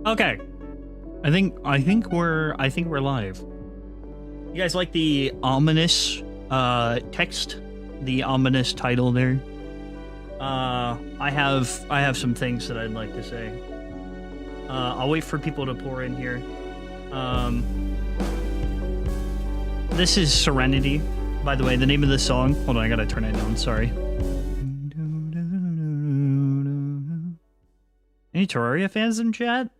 Okay. I think we're live. You guys like the ominous text? The ominous title there? I have some things that I'd like to say. I'll wait for people to pour in here. This is Serenity, by the way, the name of the song. Hold on, I gotta turn it down, sorry. Any Terraria fans in chat?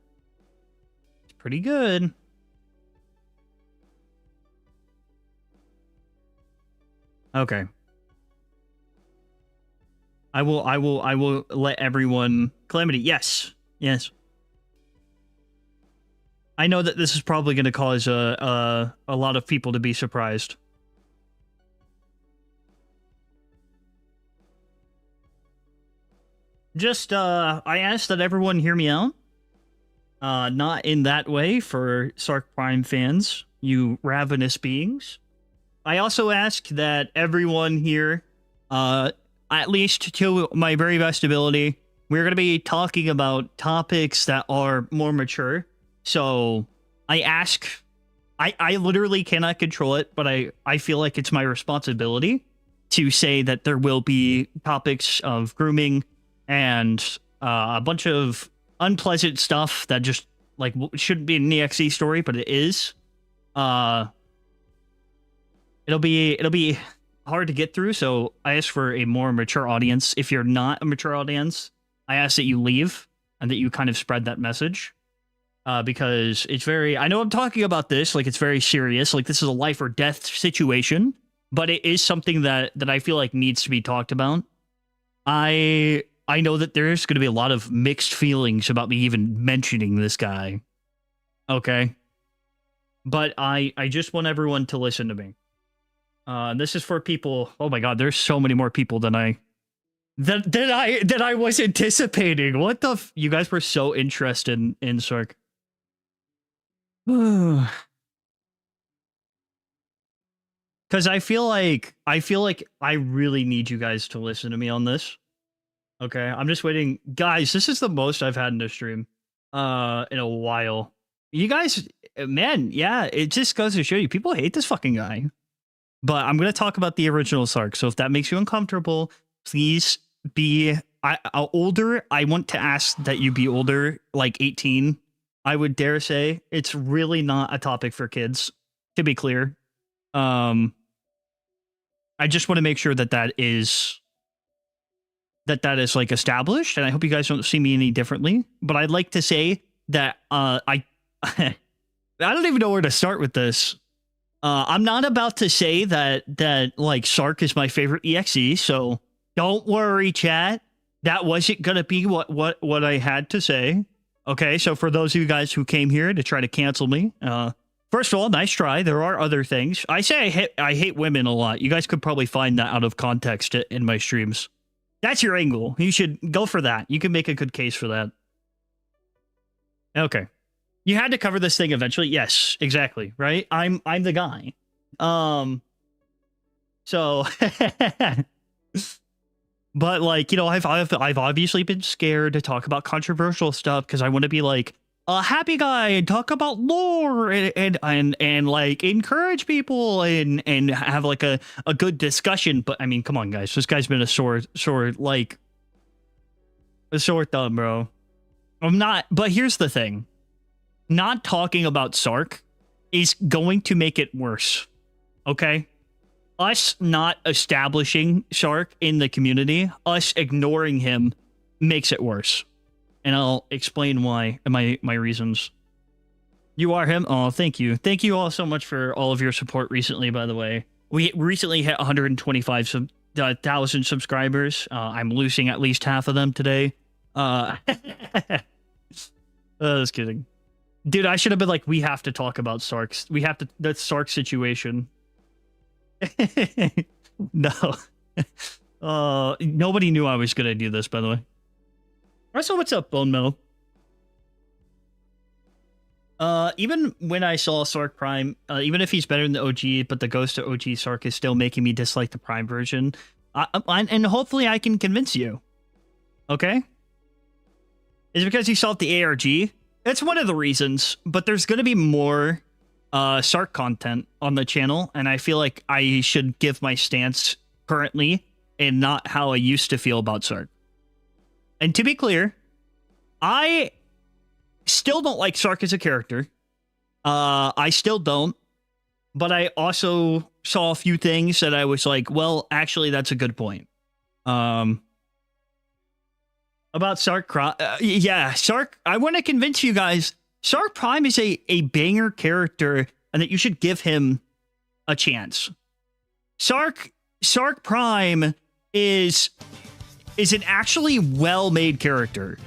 It's pretty good. Okay. I will let everyone... Calamity, yes. Yes. I know that this is probably going to cause a lot of people to be surprised. Just, I ask that everyone hear me out. Not in that way for Sark Prime fans, you ravenous beings. I also ask that everyone here, at least to my very best ability, we're going to be talking about topics that are more mature. So I ask, I literally cannot control it, but I feel like it's my responsibility to say that there will be topics of grooming and a bunch of unpleasant stuff that just like shouldn't be an EXE story, but it is. It'll be hard to get through, so I ask for a more mature audience. If you're not a mature audience, I ask that you leave and that you kind of spread that message. Because it's very... I know I'm talking about this like it's very serious, like this is a life or death situation, but it is something that I feel like needs to be talked about. I know that there's going to be a lot of mixed feelings about me even mentioning this guy. Okay? But I just want everyone to listen to me. This is for people... Oh my god, there's so many more people than I was anticipating. What the you guys were so interested in Sark. Because I feel like I really need you guys to listen to me on this. Okay, I'm just waiting. Guys, this is the most I've had in a stream in a while. You guys, man, yeah, it just goes to show you, people hate this fucking guy. But I'm going to talk about the original Sark, so if that makes you uncomfortable, please be older. I want to ask that you be older, like 18. I would dare say it's really not a topic for kids, to be clear. I just want to make sure that is like established, and I hope you guys don't see me any differently. But I'd like to say that I don't even know where to start with this. I'm not about to say that like Sark is my favorite EXE, so don't worry, chat. That wasn't gonna be what I had to say. Okay, so for those of you guys who came here to try to cancel me, first of all, nice try. There are other things. I say I hate women a lot. You guys could probably find that out of context in my streams. That's your angle. You should go for that. You can make a good case for that. Okay. You had to cover this thing eventually. Yes, exactly. Right? I'm the guy. So but like, you know, I've obviously been scared to talk about controversial stuff because I want to be like a happy guy and talk about lore and like encourage people and have like a good discussion. But I mean, come on, guys, this guy's been a sore thumb, bro. I'm not. But here's the thing. Not talking about Sark is going to make it worse. Okay? Us not establishing Sark in the community, us ignoring him, makes it worse. And I'll explain why, my reasons. You are him? Oh, thank you. Thank you all so much for all of your support recently, by the way. We recently hit 125,000 subscribers. I'm losing at least half of them today. I was kidding. Dude, I should have been like, we have to talk about Sark's. We have to, the Sark situation. No. Nobody knew I was going to do this, by the way. Also, what's up, Bone Metal? Even when I saw Sark Prime, even if he's better than the OG, but the Ghost of OG Sark is still making me dislike the Prime version. And hopefully I can convince you. Okay? Is it because you saw the ARG? It's one of the reasons, but there's going to be more Sark content on the channel, and I feel like I should give my stance currently and not how I used to feel about Sark. And to be clear, I still don't like Sark as a character. I still don't. But I also saw a few things that I was like, well, actually, that's a good point. About Sark, yeah, Sark, I want to convince you guys, Sark Prime is a banger character and that you should give him a chance. Sark Prime is an actually well-made character.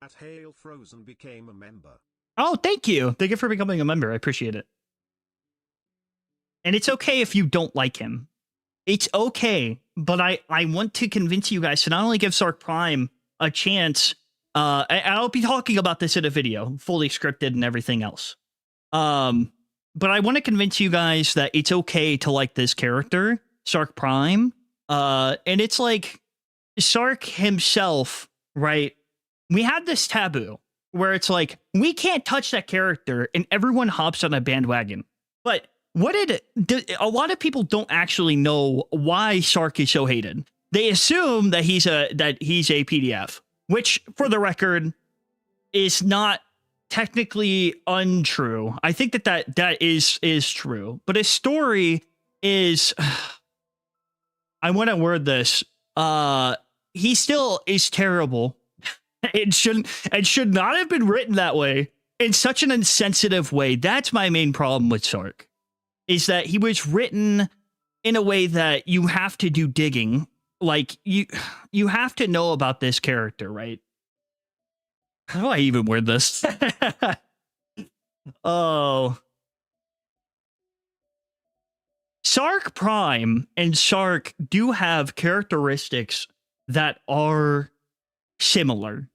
At Hail Frozen became a member. Oh, thank you. Thank you for becoming a member. I appreciate it. And it's okay if you don't like him. It's okay. But I want to convince you guys to not only give Sark Prime a chance, I'll be talking about this in a video, fully scripted and everything else. But I want to convince you guys that it's okay to like this character, Sark Prime. And it's like Sark himself, right? We had this taboo where it's like, we can't touch that character and everyone hops on a bandwagon. But a lot of people don't actually know why Sark is so hated. They assume that he's a PDF, which for the record is not technically untrue. I think that is true. But his story is, I want to word this. He still is terrible. It should not have been written that way in such an insensitive way. That's my main problem with Sark, is that he was written in a way that you have to do digging. Like you have to know about this character, right? How do I even word this? Oh. Sark Prime and Sark do have characteristics that are similar.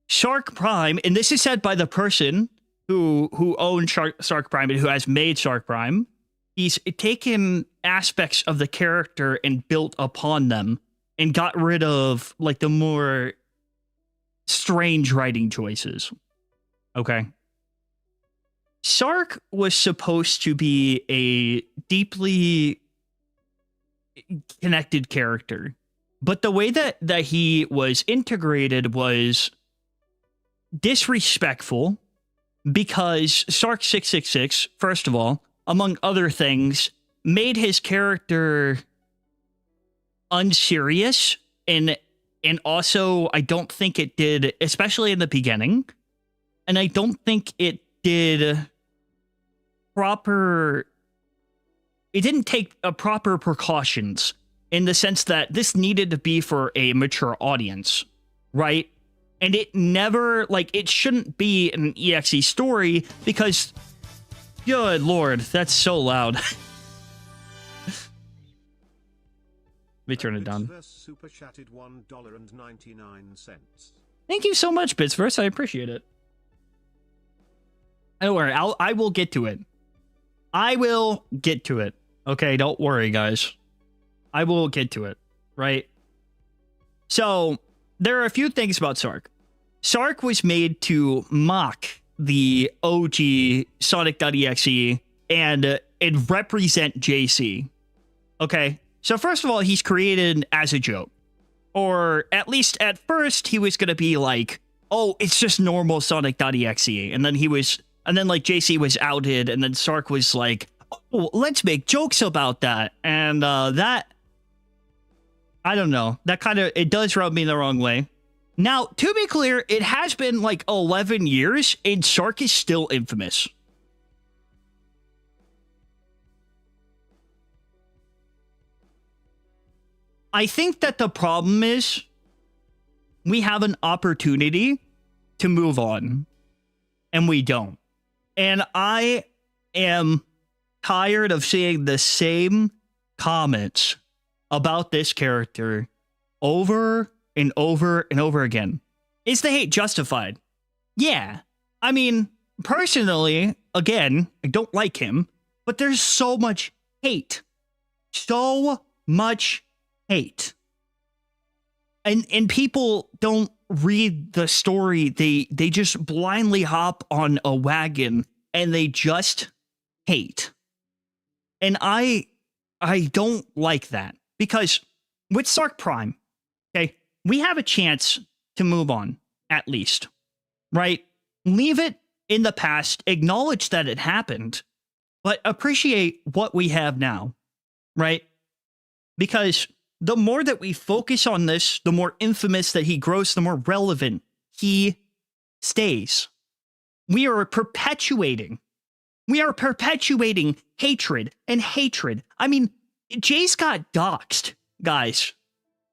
Sark Prime, and this is said by the person who owns Sark Prime and who has made Sark Prime, he's taken aspects of the character and built upon them and got rid of like the more strange writing choices. Okay. Sark was supposed to be a deeply connected character. But the way that he was integrated was disrespectful, because Sark 666, first of all, among other things, made his character unserious, and also I don't think it did, especially in the beginning, and I don't think it did proper. It didn't take proper precautions, in the sense that this needed to be for a mature audience, right? And it never, like, it shouldn't be an EXE story, because, good lord, that's so loud. Let me turn it down. Super chatted $1.99. Thank you so much, Bitsverse. I appreciate it. Don't worry, I will get to it. I will get to it. Okay, don't worry, guys. I will get to it, right? So, there are a few things about Sark. Sark was made to mock the OG Sonic.exe and represent JC. Okay? So, first of all, he's created as a joke. Or, at least at first, he was going to be like, oh, it's just normal Sonic.exe. And then like, JC was outed, and then Sark was like, oh, let's make jokes about that. And that, I don't know. That kind of, it does rub me the wrong way. Now, to be clear, it has been like 11 years, and Sark is still infamous. I think that the problem is we have an opportunity to move on, and we don't. And I am tired of seeing the same comments about this character over and over and over again. Is the hate justified? Yeah. I mean, personally, again, I don't like him, but there's so much hate. So much hate. And people don't read the story. They just blindly hop on a wagon and they just hate. And I don't like that, because with Sark Prime, okay, we have a chance to move on, at least, right? Leave it in the past, acknowledge that it happened, but appreciate what we have now, right? Because the more that we focus on this, the more infamous that he grows, the more relevant he stays. We are perpetuating hatred and hatred. I mean, Jay's got doxxed, guys.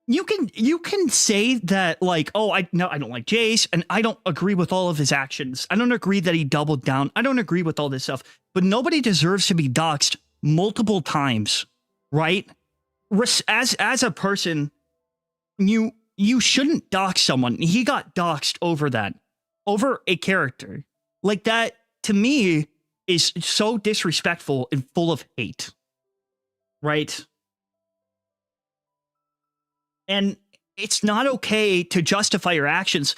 You can say that, like, oh, I don't like Jace, and I don't agree with all of his actions. I don't agree that he doubled down. I don't agree with all this stuff. But nobody deserves to be doxxed multiple times, right? As a person, you shouldn't dox someone. He got doxed over that, over a character. Like, that, to me, is so disrespectful and full of hate, right? And it's not okay to justify your actions.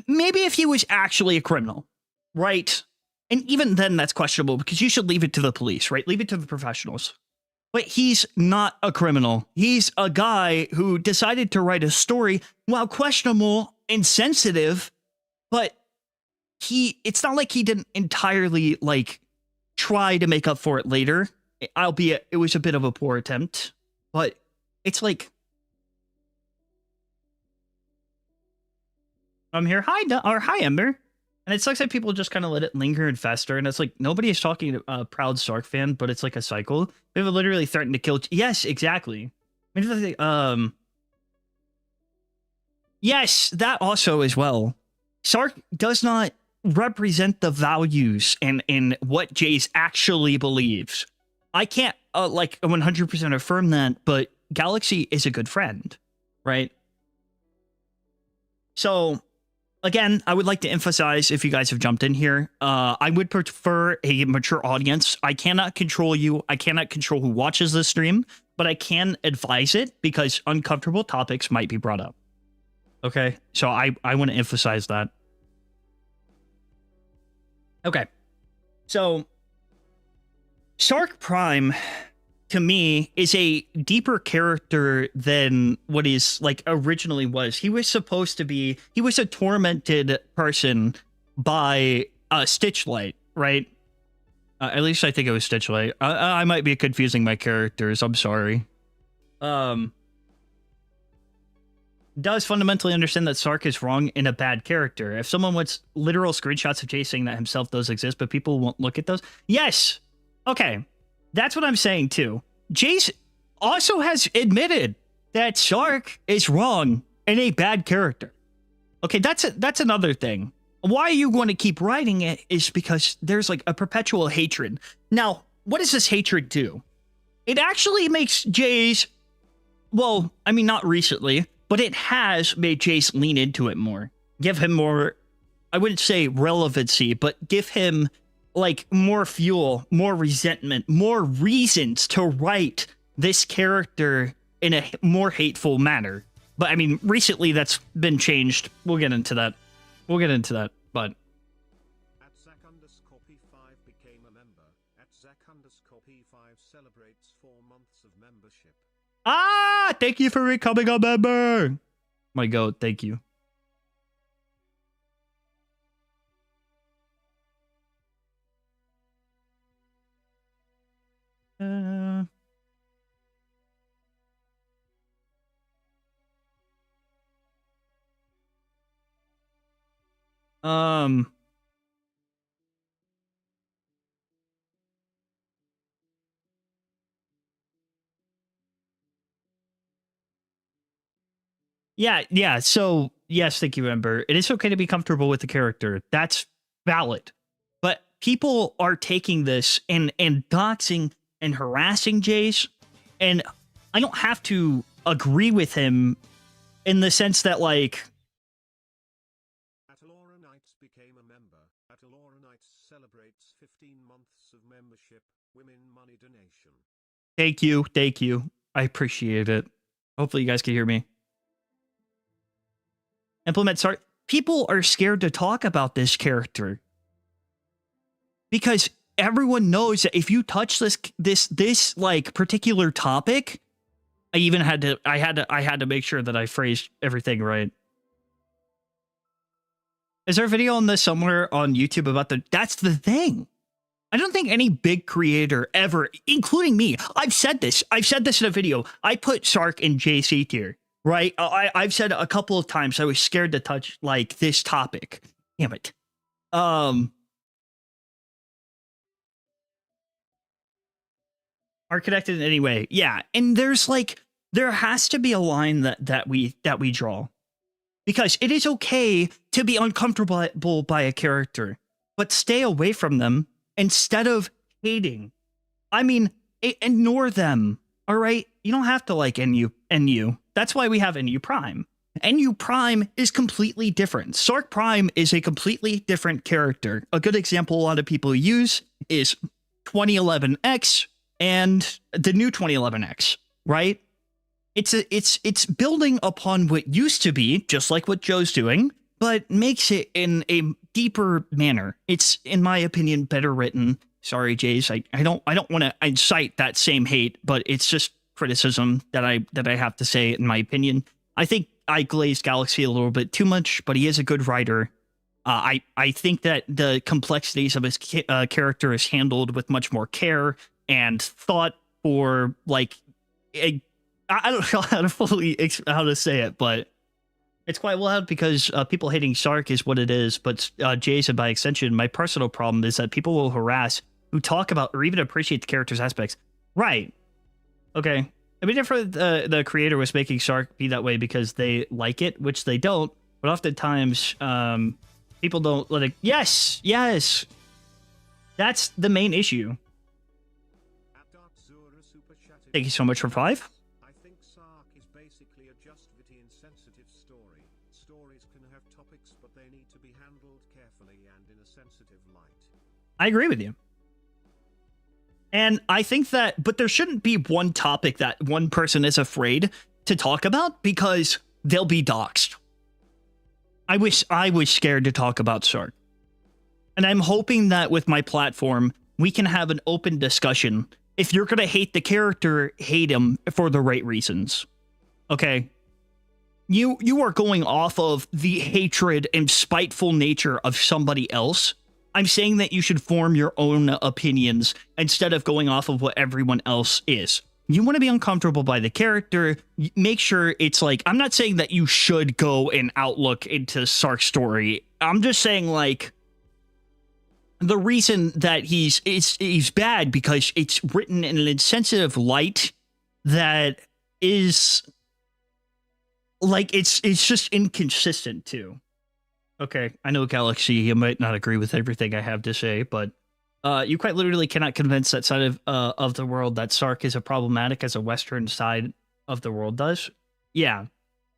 Maybe if he was actually a criminal, right? And even then, that's questionable, because you should leave it to the police, right? Leave it to the professionals. But he's not a criminal. He's a guy who decided to write a story, while questionable and sensitive, but it's not like he didn't entirely, like, try to make up for it later, albeit it was a bit of a poor attempt. But it's like, I'm here. Hi, Ember. And it sucks that people just kind of let it linger and fester. And it's like, nobody is talking to a proud Sark fan, but it's like a cycle. People literally threatened to kill. Yes, exactly. I mean, yes, that also as well. Sark does not represent the values and what Jace actually believes. I can't like 100% affirm that, but Galaxy is a good friend, right? So, again, I would like to emphasize, if you guys have jumped in here, I would prefer a mature audience. I cannot control you. I cannot control who watches this stream, but I can advise it, because uncomfortable topics might be brought up. Okay, so I want to emphasize that. Okay, so Sark Prime, to me, is a deeper character than what is, like, originally was. He was supposed to be, he was a tormented person by Stitchlight, right? At least I think it was Stitchlight. I might be confusing my characters. I'm sorry. Does fundamentally understand that Sark is wrong and a bad character. If someone wants literal screenshots of Jay saying that himself, those exist, but people won't look at those. Yes. Okay. That's what I'm saying too. Jace also has admitted that Sark is wrong and a bad character. Okay, that's another thing. Why you want to keep writing it is because there's, like, a perpetual hatred. Now, what does this hatred do? It actually makes Jace, well, I mean, not recently, but it has made Jace lean into it more. Give him more, I wouldn't say relevancy, but give him, like, more fuel, more resentment, more reasons to write this character in a more hateful manner. But I mean, recently that's been changed. We'll get into that. But At Zach_P5 became a member. At Zach_P5 celebrates 4 months of membership. Thank you for becoming a member. My goat, thank you. Yeah. So, yes, thank you, Ember. It is okay to be comfortable with the character. That's valid. But people are taking this and doxing and harassing Jace, and I don't have to agree with him in the sense that, like, Atalora Knights became a member. Atalora Knights celebrates 15 months of membership. Women money donation. Thank you. I appreciate it. Hopefully you guys can hear me. implement Sark. People are scared to talk about this character because everyone knows that if you touch this like particular topic, I had to make sure that I phrased everything right. Is there a video on this somewhere on YouTube about that's the thing. I don't think any big creator ever, including me, I've said this in a video. I put Sark in JC tier, right? I've said a couple of times I was scared to touch like this topic. Damn it. Are connected in any way. Yeah. And there has to be a line that we draw. Because it is okay to be uncomfortable by a character, but stay away from them instead of hating. I mean, ignore them, all right? You don't have to like NU. That's why we have NU Prime. NU Prime is completely different. Sark Prime is a completely different character. A good example a lot of people use is 2011X and the new 2011X, right? It's building upon what used to be, just like what Joe's doing, but makes it in a deeper manner. It's, in my opinion, better written. Sorry, Jays, I don't want to incite that same hate, but it's just criticism that I have to say, in my opinion. I think I glazed Galaxy a little bit too much, but he is a good writer. I think that the complexities of his character is handled with much more care and thought for like I don't know how to say it, but it's quite loud because people hating Sark is what it is. But Jason, by extension, my personal problem is that people will harass who talk about or even appreciate the character's aspects. Right. Okay. It'd be different if the creator was making Sark be that way because they like it, which they don't. But oftentimes, people don't let it. Yes. That's the main issue. Thank you so much for 5. I agree with you. And I think that, but there shouldn't be one topic that one person is afraid to talk about because they'll be doxxed. I wish I was scared to talk about Sark. And I'm hoping that with my platform, we can have an open discussion. If you're going to hate the character, hate him for the right reasons. Okay? You are going off of the hatred and spiteful nature of somebody else. I'm saying that you should form your own opinions instead of going off of what everyone else is. You want to be uncomfortable by the character, make sure it's like, I'm not saying that you should go and outlook into Sark's story. I'm just saying like, the reason that he's bad because it's written in an insensitive light that is like, it's just inconsistent too. Okay, I know Galaxy, you might not agree with everything I have to say, but you quite literally cannot convince that side of the world that Sark is as problematic as a Western side of the world does. Yeah.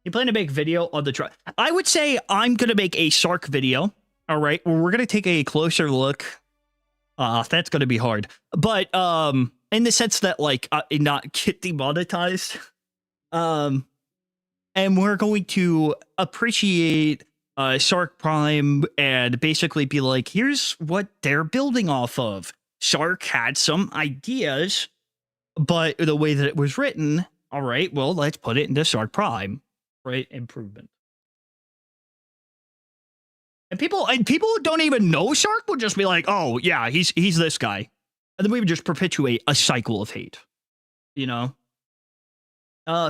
You plan to make a video on the I would say I'm going to make a Sark video, all right, where we're going to take a closer look. That's going to be hard. But in the sense that, like, not get demonetized. And we're going to appreciate Sark Prime and basically be like, here's what they're building off of. Sark had some ideas, but the way that it was written, all right, well, let's put it into Sark Prime, right? Improvement. And people who don't even know Sark would just be like, oh yeah, he's this guy. And then we would just perpetuate a cycle of hate. You know?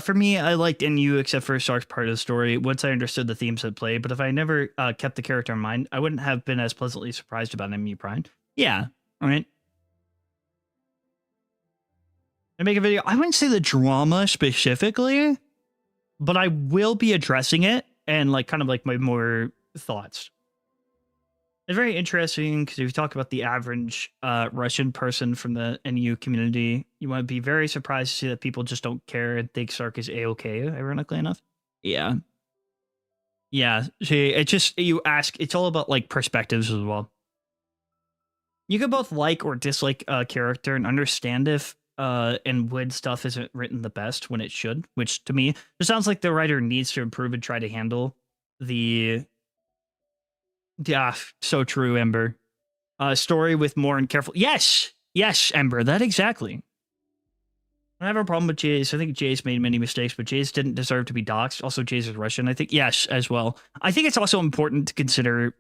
For me, I liked NU except for Sark's part of the story once I understood the themes at play, but if I never kept the character in mind, I wouldn't have been as pleasantly surprised about NU Prime. Yeah, all right. I make a video. I wouldn't say the drama specifically, but I will be addressing it and like kind of like my more thoughts. It's very interesting because if you talk about the average Russian person from the NU community, you want to be very surprised to see that people just don't care and think Sark is A-okay, ironically enough. Yeah. Yeah. See, it just, you ask, it's all about like perspectives as well. You can both like or dislike a character and understand if and when stuff isn't written the best when it should, which to me, it sounds like the writer needs to improve and try to handle the yeah, so true, Ember. Story with more and careful. Yes, yes, Ember. That exactly. I have a problem with Jace. I think Jace made many mistakes, but Jace didn't deserve to be doxxed. Also, Jace is Russian. I think yes, as well. I think it's also important to consider,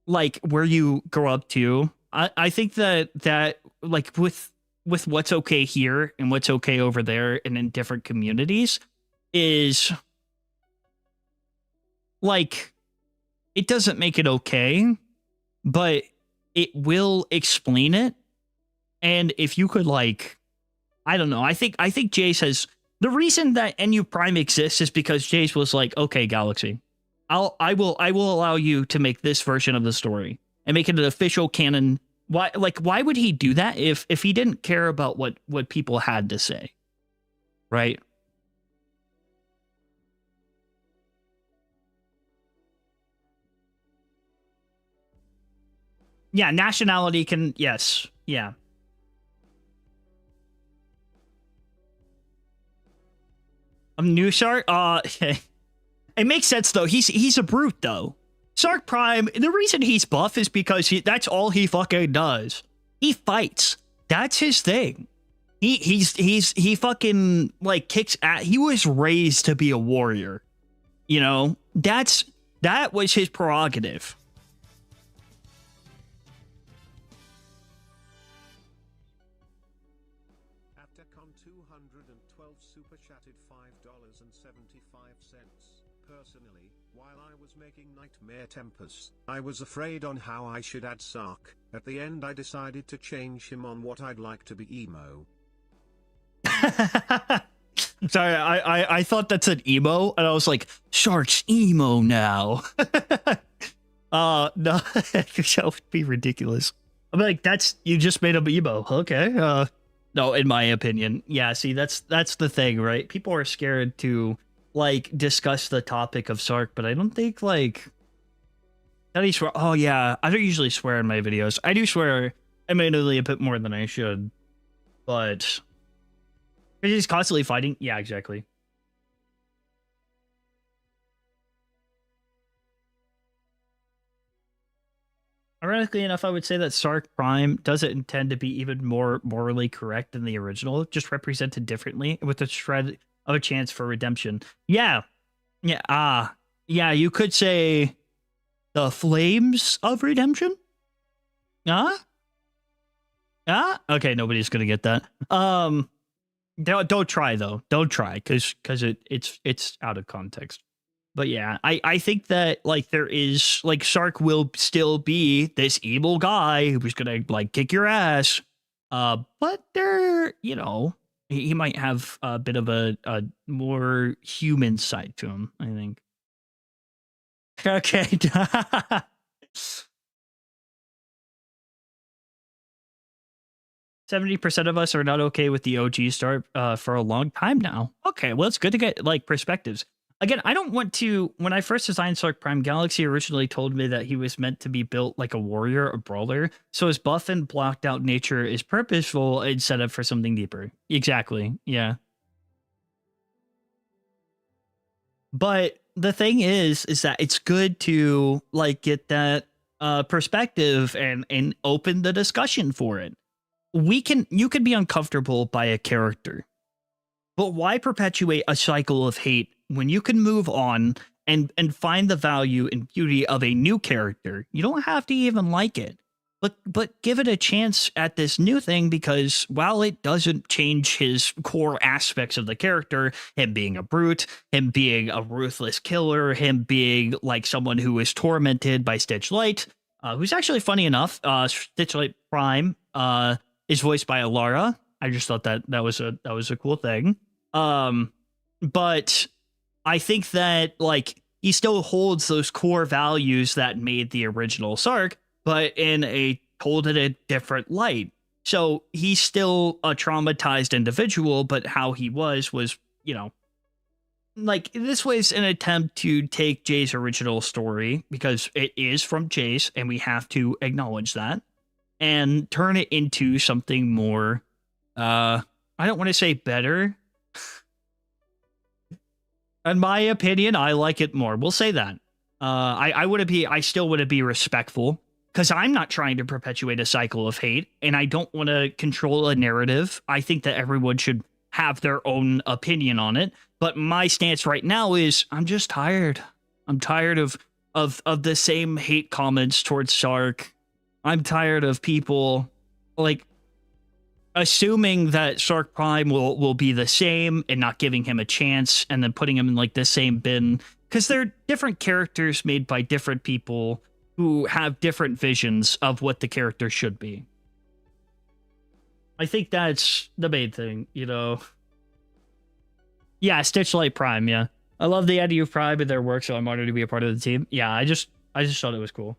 like where you grow up to. I think that like with what's okay here and what's okay over there and in different communities is like it doesn't make it okay, but it will explain it. And if you could like, I don't know, I think Jace has the reason that NU Prime exists is because Jace was like, okay, Galaxy, I will allow you to make this version of the story and make it an official canon. Why would he do that if he didn't care about what people had to say? Right? Yeah, nationality can, yes. Yeah. New Sark? It makes sense though. He's a brute though. Sark Prime, the reason he's buff is because that's all he fucking does. He fights. That's his thing. He fucking like kicks at. He was raised to be a warrior. You know, that was his prerogative. Atacon 212 super chatted $5.75. Personally, while I was making Nightmare Tempest, I was afraid on how I should add Sark. At the end I decided to change him on what I'd like to be emo. Sorry, I thought that's an emo, and I was like, Shark's emo now. No, that would be ridiculous. I'm like, you just made him emo. Okay. No, in my opinion. Yeah, see, that's the thing, right? People are scared to like discuss the topic of Sark, but I don't think like that he swear. Oh yeah, I don't usually swear in my videos. I do swear admittedly a bit more than I should, but he's constantly fighting. Yeah, exactly. Ironically enough, I would say that Sark Prime doesn't intend to be even more morally correct than the original, just represented differently with a shred of a chance for redemption. Yeah. Yeah. Yeah, you could say the flames of redemption? Okay, nobody's gonna get that. Don't try though. Don't try because it's out of context. But yeah, I think that like there is like Sark will still be this evil guy who's gonna like kick your ass. But there, you know, he might have a bit of a more human side to him, I think. Okay. 70% of us are not okay with the OG start for a long time now. Okay, well, it's good to get like perspectives. Again, I don't want to. When I first designed Sark Prime, Galaxy originally told me that he was meant to be built like a warrior, a brawler. So his buff and blocked out nature is purposeful instead of for something deeper. Exactly. Yeah. But the thing is that it's good to like get that perspective and open the discussion for it. You can be uncomfortable by a character, but why perpetuate a cycle of hate when you can move on and find the value and beauty of a new character? You don't have to even like it, but give it a chance at this new thing, because while it doesn't change his core aspects of the character, him being a brute, him being a ruthless killer, him being like someone who is tormented by Stitch Light, who's actually funny enough, Stitch Light Prime, is voiced by Alara. I just thought that was a cool thing. But I think that like he still holds those core values that made the original Sark, but told in a different light. So he's still a traumatized individual, but how he was, you know, like this was an attempt to take Jay's original story, because it is from Jace and we have to acknowledge that, and turn it into something more, I don't want to say better. In my opinion, I like it more. We'll say that. I still want to be respectful because I'm not trying to perpetuate a cycle of hate and I don't want to control a narrative. I think that everyone should have their own opinion on it. But my stance right now is I'm just tired. I'm tired of the same hate comments towards Sark. I'm tired of people like assuming that Sark Prime will be the same and not giving him a chance and then putting him in like the same bin because they're different characters made by different people who have different visions of what the character should be. I think that's the main thing, you know. Yeah, Stitchlight Prime, yeah. I love the idea of Prime and their work, so I'm honored to be a part of the team. Yeah, I just thought it was cool.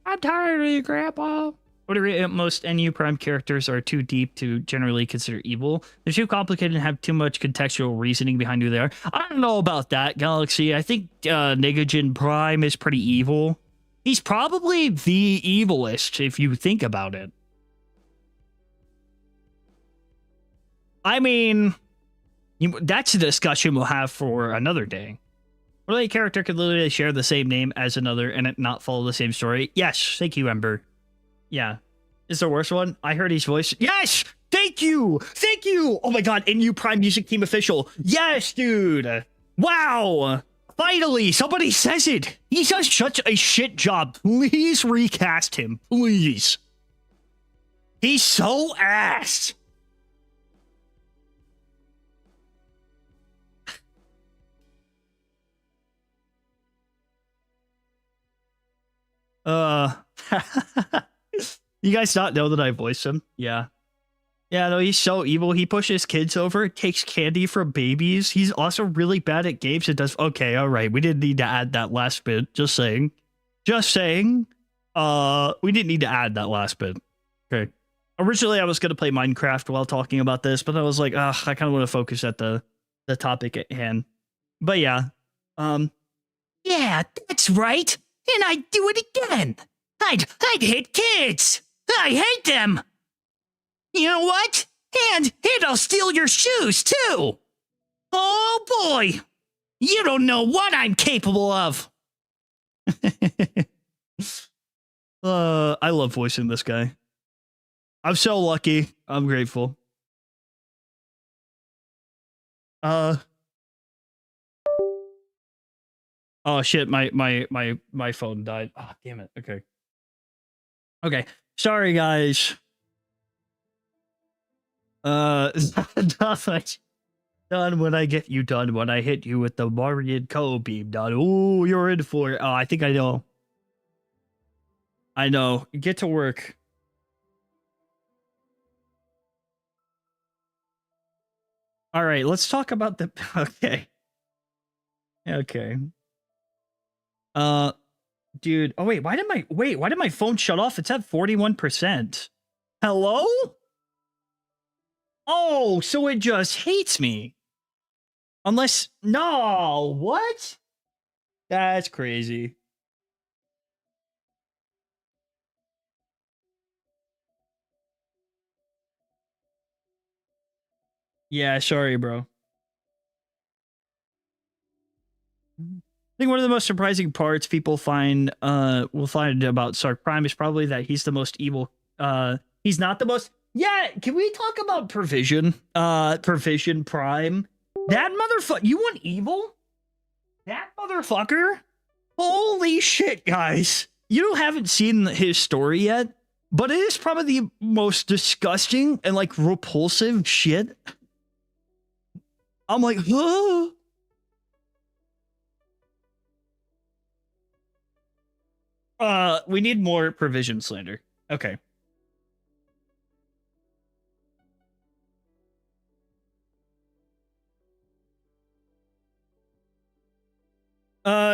I'm tired of you, Grandpa. What are most NU Prime characters are too deep to generally consider evil. They're too complicated and have too much contextual reasoning behind who they are. I don't know about that, Galaxy. I think Negajin Prime is pretty evil. He's probably the evilest if you think about it. I mean, that's a discussion we'll have for another day. What a character could literally share the same name as another and it not follow the same story? Yes, thank you, Ember. Yeah. Is the worst one? I heard his voice. Yes! Thank you! Thank you! Oh my god, NU Prime Music Team official. Yes, dude! Wow! Finally, somebody says it! He does such a shit job. Please recast him. Please. He's so ass! You guys not know that I voice him? Yeah. Yeah, no, he's so evil. He pushes kids over, takes candy from babies. He's also really bad at games and does... Okay, all right. We didn't need to add that last bit. Just saying. Just saying. We didn't need to add that last bit. Okay. Originally, I was going to play Minecraft while talking about this, but I was like, I kind of want to focus at the topic at hand. But yeah. Yeah, that's right. And I'd do it again. I'd hit kids. I hate them. You know what? And I'll steal your shoes, too. Oh, boy. You don't know what I'm capable of. I love voicing this guy. I'm so lucky. I'm grateful. Oh shit, my phone died. Oh, damn it. Okay. Sorry, guys. Not much. Done when I get you done when I hit you with the Marian Co beam done. Oh, you're in for it. Oh, I think I know. I know. Get to work. All right, let's talk about the... Okay. Dude. Oh, wait, why did my phone shut off? It's at 41%. Hello? Oh, so it just hates me. Unless... No, what? That's crazy. Yeah, sorry, bro. I think one of the most surprising parts people will find about Sark Prime is probably that he's the most evil. He's not the most... Yeah, can we talk about Provision? Provision Prime? That motherfucker... You want evil? That motherfucker? Holy shit, guys. You haven't seen his story yet, but it is probably the most disgusting and, like, repulsive shit. I'm like, huh? We need more Provision slander. Okay.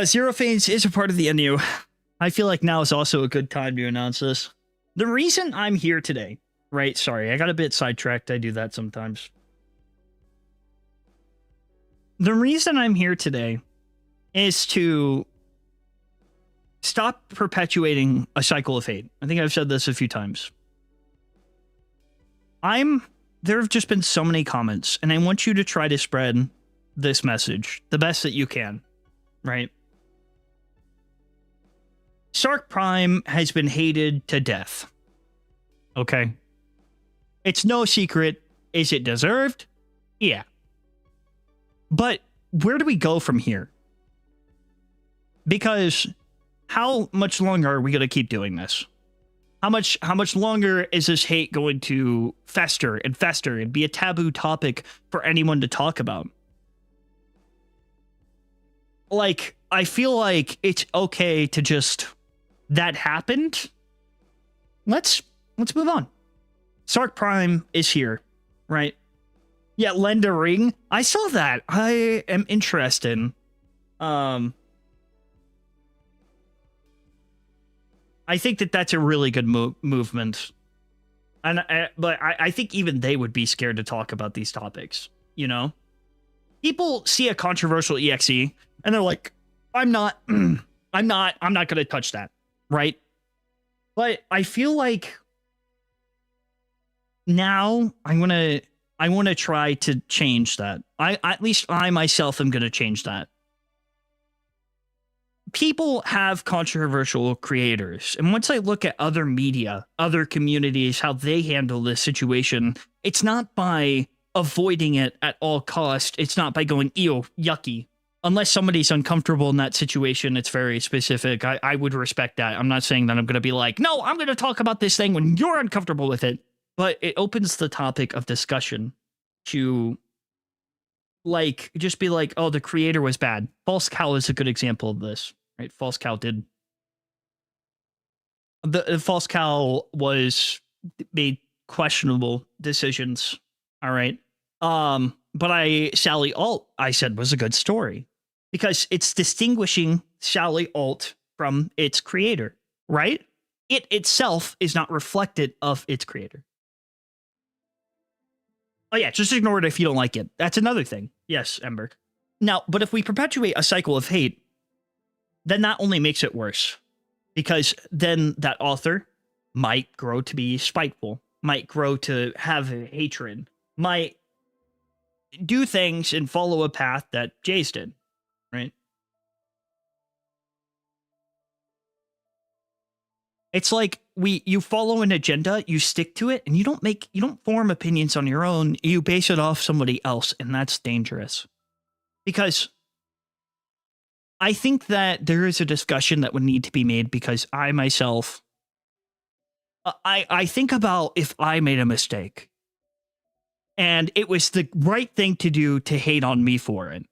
Zero Phase is a part of the NU. I feel like now is also a good time to announce this. The reason I'm here today, right? Sorry, I got a bit sidetracked. I do that sometimes. The reason I'm here today is to stop perpetuating a cycle of hate. I think I've said this a few times. There have just been so many comments, and I want you to try to spread this message the best that you can, right? Sark Prime has been hated to death. Okay? It's no secret. Is it deserved? Yeah. But where do we go from here? Because how much longer are we going to keep doing this? How much longer is this hate going to fester and be a taboo topic for anyone to talk about? Like, I feel like it's okay to just, that happened. Let's move on. Sark Prime is here, right? Yeah, lend a ring. I saw that. I am interested. I think that that's a really good movement. And but I think even they would be scared to talk about these topics, you know? People see a controversial EXE and they're like, I'm not going to touch that, right? But I feel like now I want to try to change that. At least I myself am going to change that. People have controversial creators. And once I look at other media, other communities, how they handle this situation, it's not by avoiding it at all cost. It's not by going, ew, yucky. Unless somebody's uncomfortable in that situation, it's very specific. I would respect that. I'm not saying that I'm going to be like, no, I'm going to talk about this thing when you're uncomfortable with it. But it opens the topic of discussion to, like, just be like, oh, the creator was bad. False Cow is a good example of this, right? False Cow did. The False Cow made questionable decisions. All right. But Sally Alt, I said, was a good story because it's distinguishing Sally Alt from its creator, right? It itself is not reflected of its creator. Oh yeah, just ignore it if you don't like it. That's another thing. Yes, Ember. Now, but if we perpetuate a cycle of hate, then that only makes it worse. Because then that author might grow to be spiteful, might grow to have hatred, might do things and follow a path that Jace did, right? It's like you follow an agenda, you stick to it, and you don't form opinions on your own. You base it off somebody else, and that's dangerous. Because I think that there is a discussion that would need to be made because I myself, I think about if I made a mistake and it was the right thing to do to hate on me for it.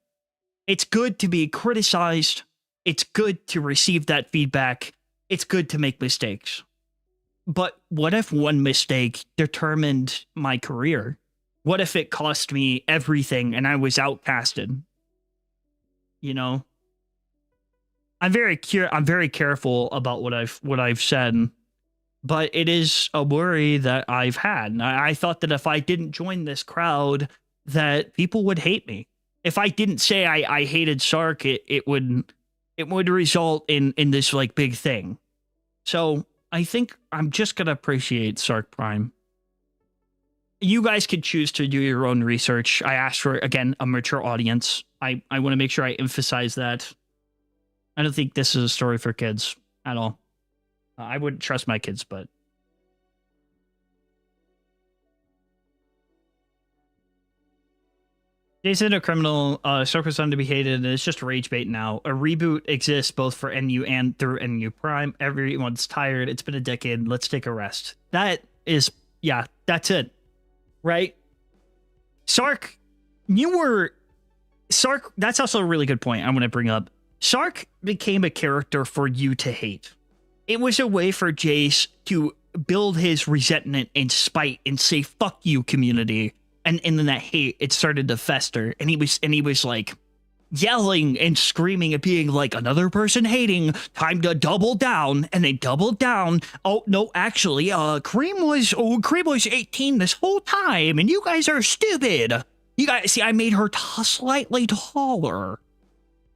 It's good to be criticized. It's good to receive that feedback. It's good to make mistakes. But what if one mistake determined my career? What if it cost me everything and I was outcasted? You know? I'm very careful about what I've said, but it is a worry that I've had. I thought that if I didn't join this crowd, that people would hate me. If I didn't say I hated Sark, it would result in this like big thing. So I think I'm just gonna appreciate Sark Prime. You guys could choose to do your own research. I asked for, again, a mature audience. I want to make sure I emphasize that. I don't think this is a story for kids at all. I wouldn't trust my kids, but... Jason, a criminal, Sark was done to be hated, and it's just rage bait now. A reboot exists both for NU and through NU Prime. Everyone's tired. It's been a decade. Let's take a rest. That is, yeah, that's it. Right? Sark, that's also a really good point I'm going to bring up. Sark became a character for you to hate. It was a way for Jace to build his resentment and spite and say, fuck you, community. And then that hate, it started to fester. And he was like yelling and screaming and being like, another person hating, time to double down. And they doubled down. Oh, no, actually, Cream was 18 this whole time. And you guys are stupid. You guys, see, I made her slightly taller.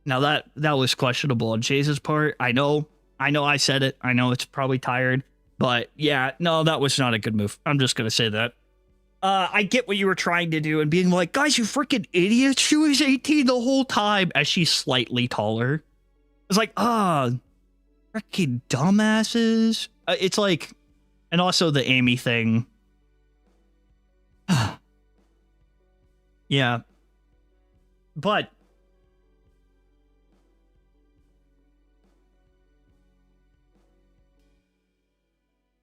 Now that was questionable on Chase's part. I know I said it. I know it's probably tired. But yeah, no, that was not a good move. I'm just going to say that. I get what you were trying to do and being like, guys, you freaking idiots. She was 18 the whole time as she's slightly taller. It's like, freaking dumbasses. It's like, and also the Amy thing. Yeah. But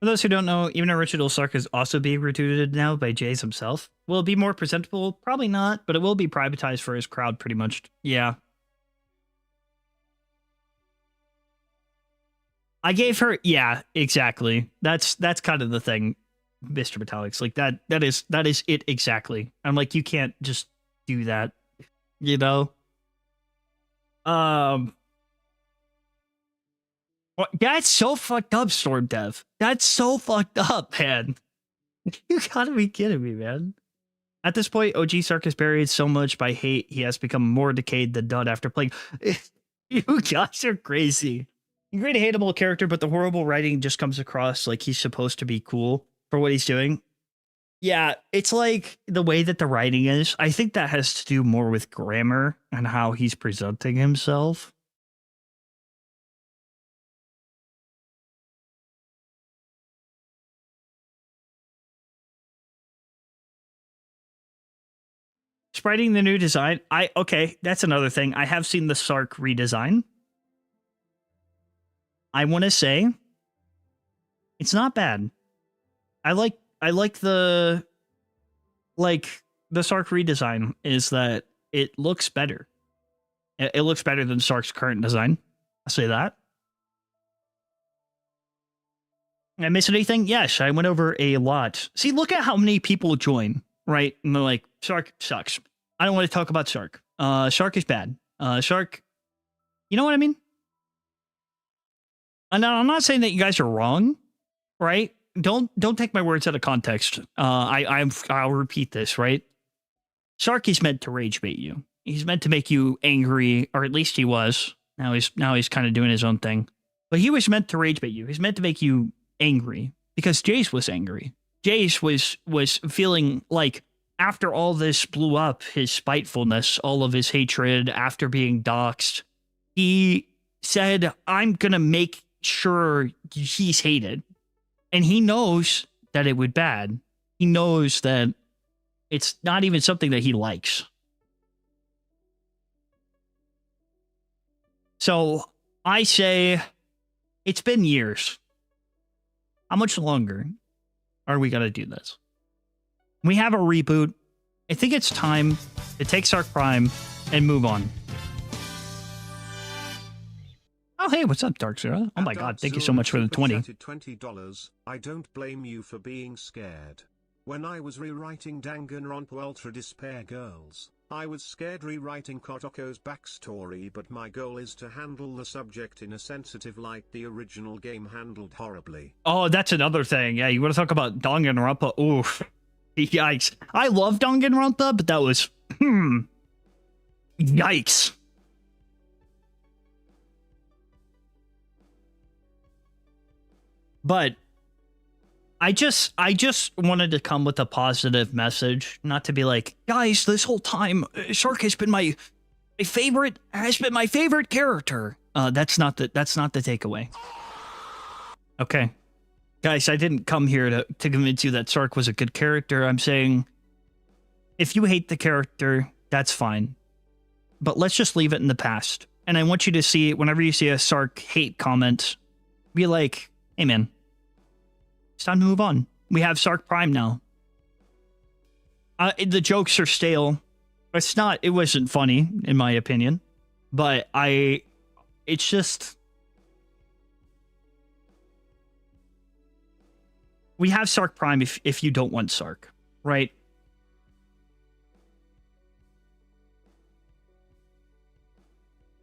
for those who don't know, even original Sark is also being retweeted now by Jace himself. Will it be more presentable? Probably not, but it will be privatized for his crowd pretty much. Yeah. I gave her, yeah, exactly. That's kind of the thing, Mr. Metallics. Like that is it exactly. I'm like, you can't just do that, you know? That's so fucked up, Storm Dev. That's so fucked up, man. You gotta be kidding me, man. At this point, OG Sark is buried so much by hate, he has become more decayed than done after playing. You guys are crazy. You're a great hateable character, but the horrible writing just comes across like he's supposed to be cool for what he's doing. Yeah, it's like the way that the writing is. I think that has to do more with grammar and how he's presenting himself. Spriting the new design. Okay, that's another thing. I have seen the Sark redesign. I want to say it's not bad. I like the Sark redesign is that it looks better. It looks better than Sark's current design. I'll say that. I miss anything? Yes, I went over a lot. See, look at how many people join, right? And they're like, Sark sucks. I don't want to talk about Sark. Sark is bad. Sark, you know what I mean? And now, I'm not saying that you guys are wrong, right? Don't take my words out of context. I'll repeat this, right? Sark is meant to rage bait you. He's meant to make you angry, or at least he was. Now he's kind of doing his own thing. But he was meant to rage bait you. He's meant to make you angry because Jace was angry. Jace was feeling like after all this blew up, his spitefulness, all of his hatred after being doxxed, he said, I'm going to make sure he's hated. And he knows that it would bad. He knows that it's not even something that he likes. So I say it's been years. How much longer are we going to do this? We have a reboot. I think it's time to take Sark Prime and move on. Oh, hey, what's up, Dark Zero? Oh my god, thank you so much for the 20. $20. I don't blame you for being scared. When I was rewriting Danganronpa Ultra Despair Girls, I was scared rewriting Kotoko's backstory, but my goal is to handle the subject in a sensitive light the original game handled horribly. Oh, that's another thing. Yeah, you want to talk about Danganronpa? Oof. Yikes. I love Danganronpa, but that was... Yikes. But I just wanted to come with a positive message, not to be like, guys, this whole time Sark has been my favorite character. That's not the takeaway. Okay. Guys, I didn't come here to convince you that Sark was a good character. I'm saying if you hate the character, that's fine. But let's just leave it in the past. And I want you to see, whenever you see a Sark hate comment, be like, hey man, it's time to move on. We have Sark Prime now. The jokes are stale. It wasn't funny, in my opinion. But it's just... We have Sark Prime if you don't want Sark, right?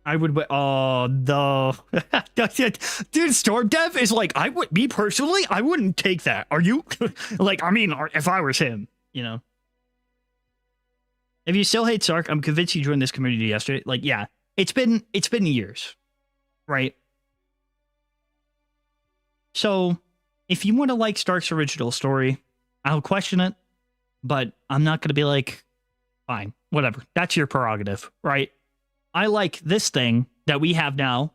I would, oh, no. Dude, Storm Dev is like, me personally, I wouldn't take that. Are you? Like, I mean, if I was him, you know? If you still hate Sark, I'm convinced you joined this community yesterday. Like, yeah, it's been years, right? So, if you want to like Stark's original story, I'll question it. but I'm not going to be like, fine, whatever. That's your prerogative, right? I like this thing that we have now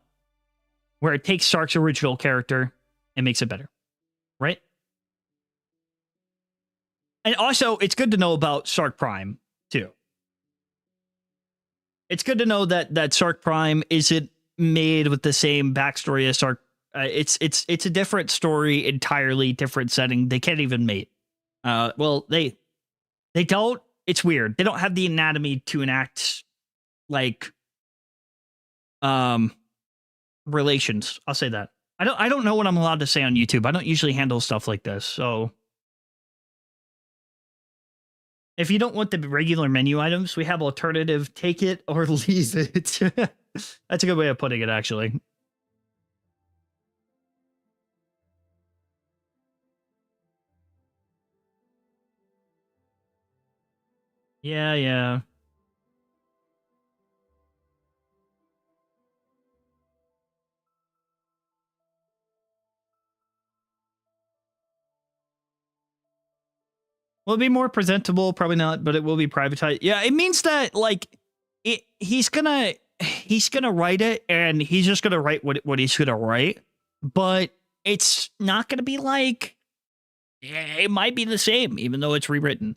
where it takes Sark's original character and makes it better, right? And also, it's good to know about Sark Prime, too. It's good to know that Sark Prime isn't made with the same backstory as Sark. It's a different story, entirely different setting. They can't even mate. Well, they don't. It's weird. They don't have the anatomy to enact like relations. I'll say that. I don't know what I'm allowed to say on YouTube. I don't usually handle stuff like this. So if you don't want the regular menu items, we have alternative. Take it or leave it. That's a good way of putting it, actually. Yeah, yeah. Will it be more presentable? Probably not, but it will be privatized. Yeah, it means that like he's gonna write it, and he's just gonna write what he's gonna write, but it's not gonna be like it might be the same, even though it's rewritten.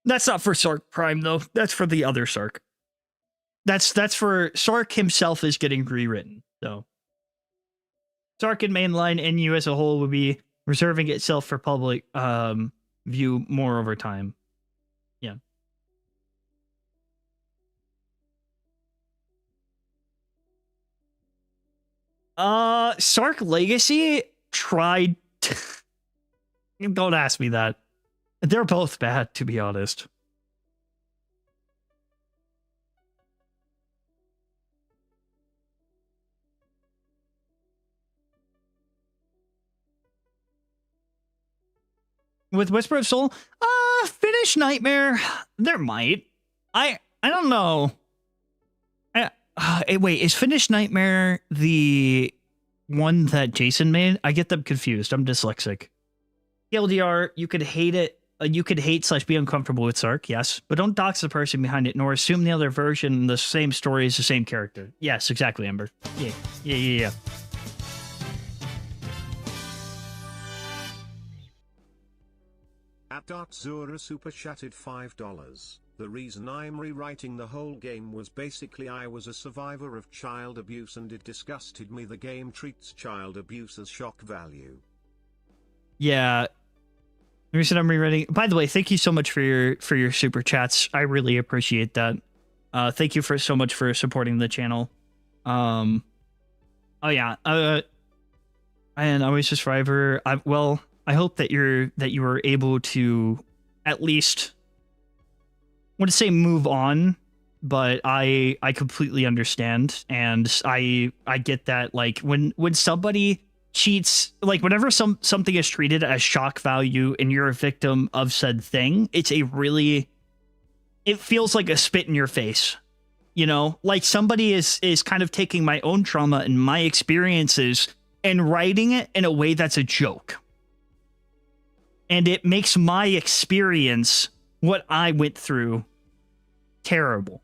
That's not for Sark Prime though. That's for the other Sark. That's for Sark himself is getting rewritten. So Sark in mainline and you as a whole would be reserving itself for public view more over time. Yeah. Sark Legacy tried don't ask me that. They're both bad, to be honest. With Whisper of Soul, finish Nightmare. There might. I don't know. Wait, is Finish Nightmare the one that Jason made? I get them confused. I'm dyslexic. TLDR, you could hate it. You could hate / be uncomfortable with Sark, yes, but don't dox the person behind it, nor assume the other version, the same story is the same character. Yes, exactly, Ember. Yeah. At Dark Zura super chatted $5. The reason I'm rewriting the whole game was basically I was a survivor of child abuse and it disgusted me the game treats child abuse as shock value. Yeah. The reason I'm rewriting. By the way, thank you so much for your super chats. I really appreciate that. Thank you for so much for supporting the channel. Oh yeah. And I was a survivor. I hope that you were able to at least I want to say move on, but I completely understand, and I get that like when somebody cheats, like whenever something is treated as shock value and you're a victim of said thing, it feels like a spit in your face. You know, like somebody is kind of taking my own trauma and my experiences and writing it in a way that's a joke. And it makes my experience, what I went through, terrible.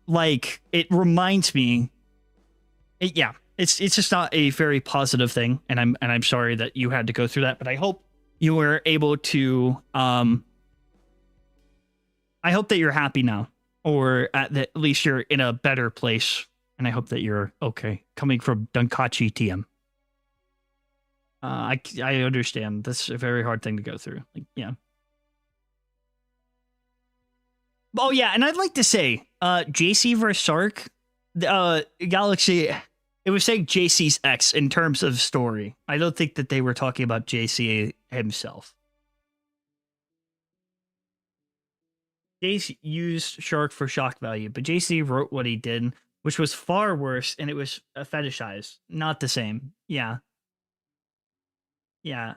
Like, it reminds me, it's just not a very positive thing, and I'm sorry that you had to go through that, but I hope you were able to, I hope that you're happy now, or at least you're in a better place, and I hope that you're okay. Coming from Dunkachi TM. I understand. That's a very hard thing to go through. Like, yeah. Oh yeah, and I'd like to say, JC versus Sark, Galaxy, it was saying JC's X in terms of story. I don't think that they were talking about JC himself. JC used Shark for shock value, but JC wrote what he did, which was far worse, and it was fetishized. Not the same. Yeah. Yeah.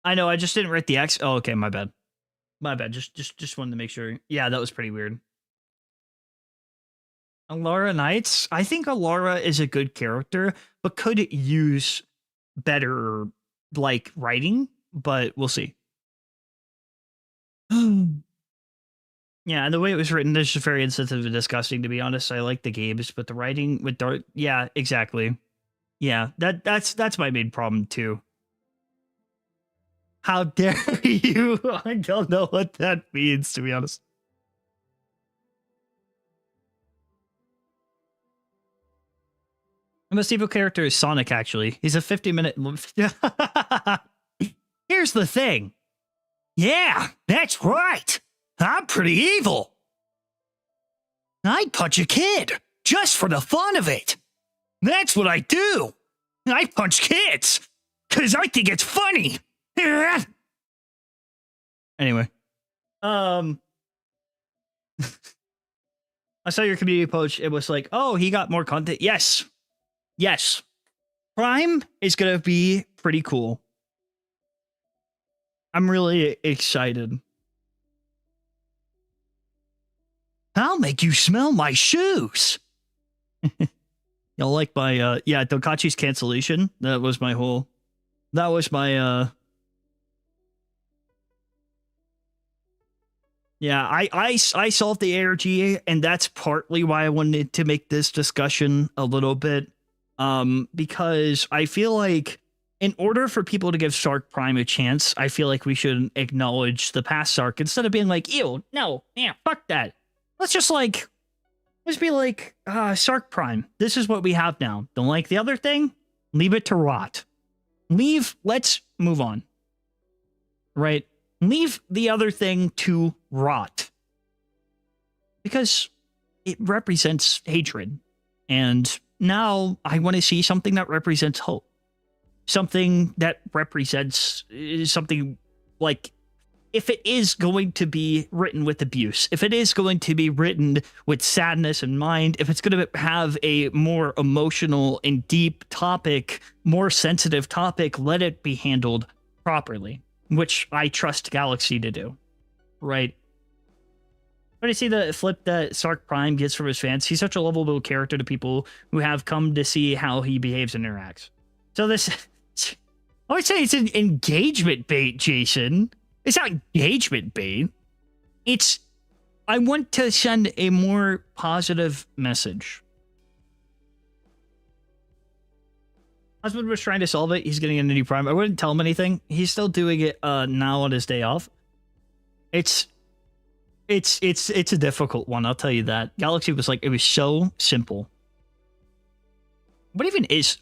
I know, I just didn't write the X. Oh, okay, my bad. My bad. Just wanted to make sure. Yeah, that was pretty weird. Alara Knights. I think Alara is a good character, but could use better like writing, but we'll see. Yeah, and the way it was written is just very insensitive and disgusting, to be honest. I like the games, but the writing with Dark, yeah, exactly. Yeah, that's my main problem too. How dare you? I don't know what that means, to be honest. The most evil character is Sonic, actually. He's a 50-minute... Here's the thing. Yeah, that's right. I'm pretty evil. I'd punch a kid, just for the fun of it. That's what I do. I punch kids, because I think it's funny. Anyway. I saw your community post. It was like, oh, he got more content. Yes. Yes. Prime is going to be pretty cool. I'm really excited. I'll make you smell my shoes. Y'all like my, yeah, Dokachi's cancellation? That was my yeah, I solved the ARG, and that's partly why I wanted to make this discussion a little bit, because I feel like in order for people to give Sark Prime a chance, I feel like we should acknowledge the past Sark instead of being like, ew, no, yeah, fuck that. Let's be like, Sark Prime, this is what we have now. Don't like the other thing? Leave it to rot. Let's move on. Right? Leave the other thing to rot. Because it represents hatred. And now I want to see something that represents hope. Something that represents something like, if it is going to be written with abuse, if it is going to be written with sadness in mind, if it's going to have a more emotional and deep topic, more sensitive topic, let it be handled properly, which I trust Galaxy to do, right? But I see the flip that Sark Prime gets from his fans. He's such a lovable character to people who have come to see how he behaves and interacts. So this, I would say it's an engagement bait, Jason. It's not engagement bait. It's, I want to send a more positive message. Husband was trying to solve it. He's getting a new Prime. I wouldn't tell him anything. He's still doing it now on his day off. It's a difficult one, I'll tell you that. Galaxy was like, it was so simple. What even is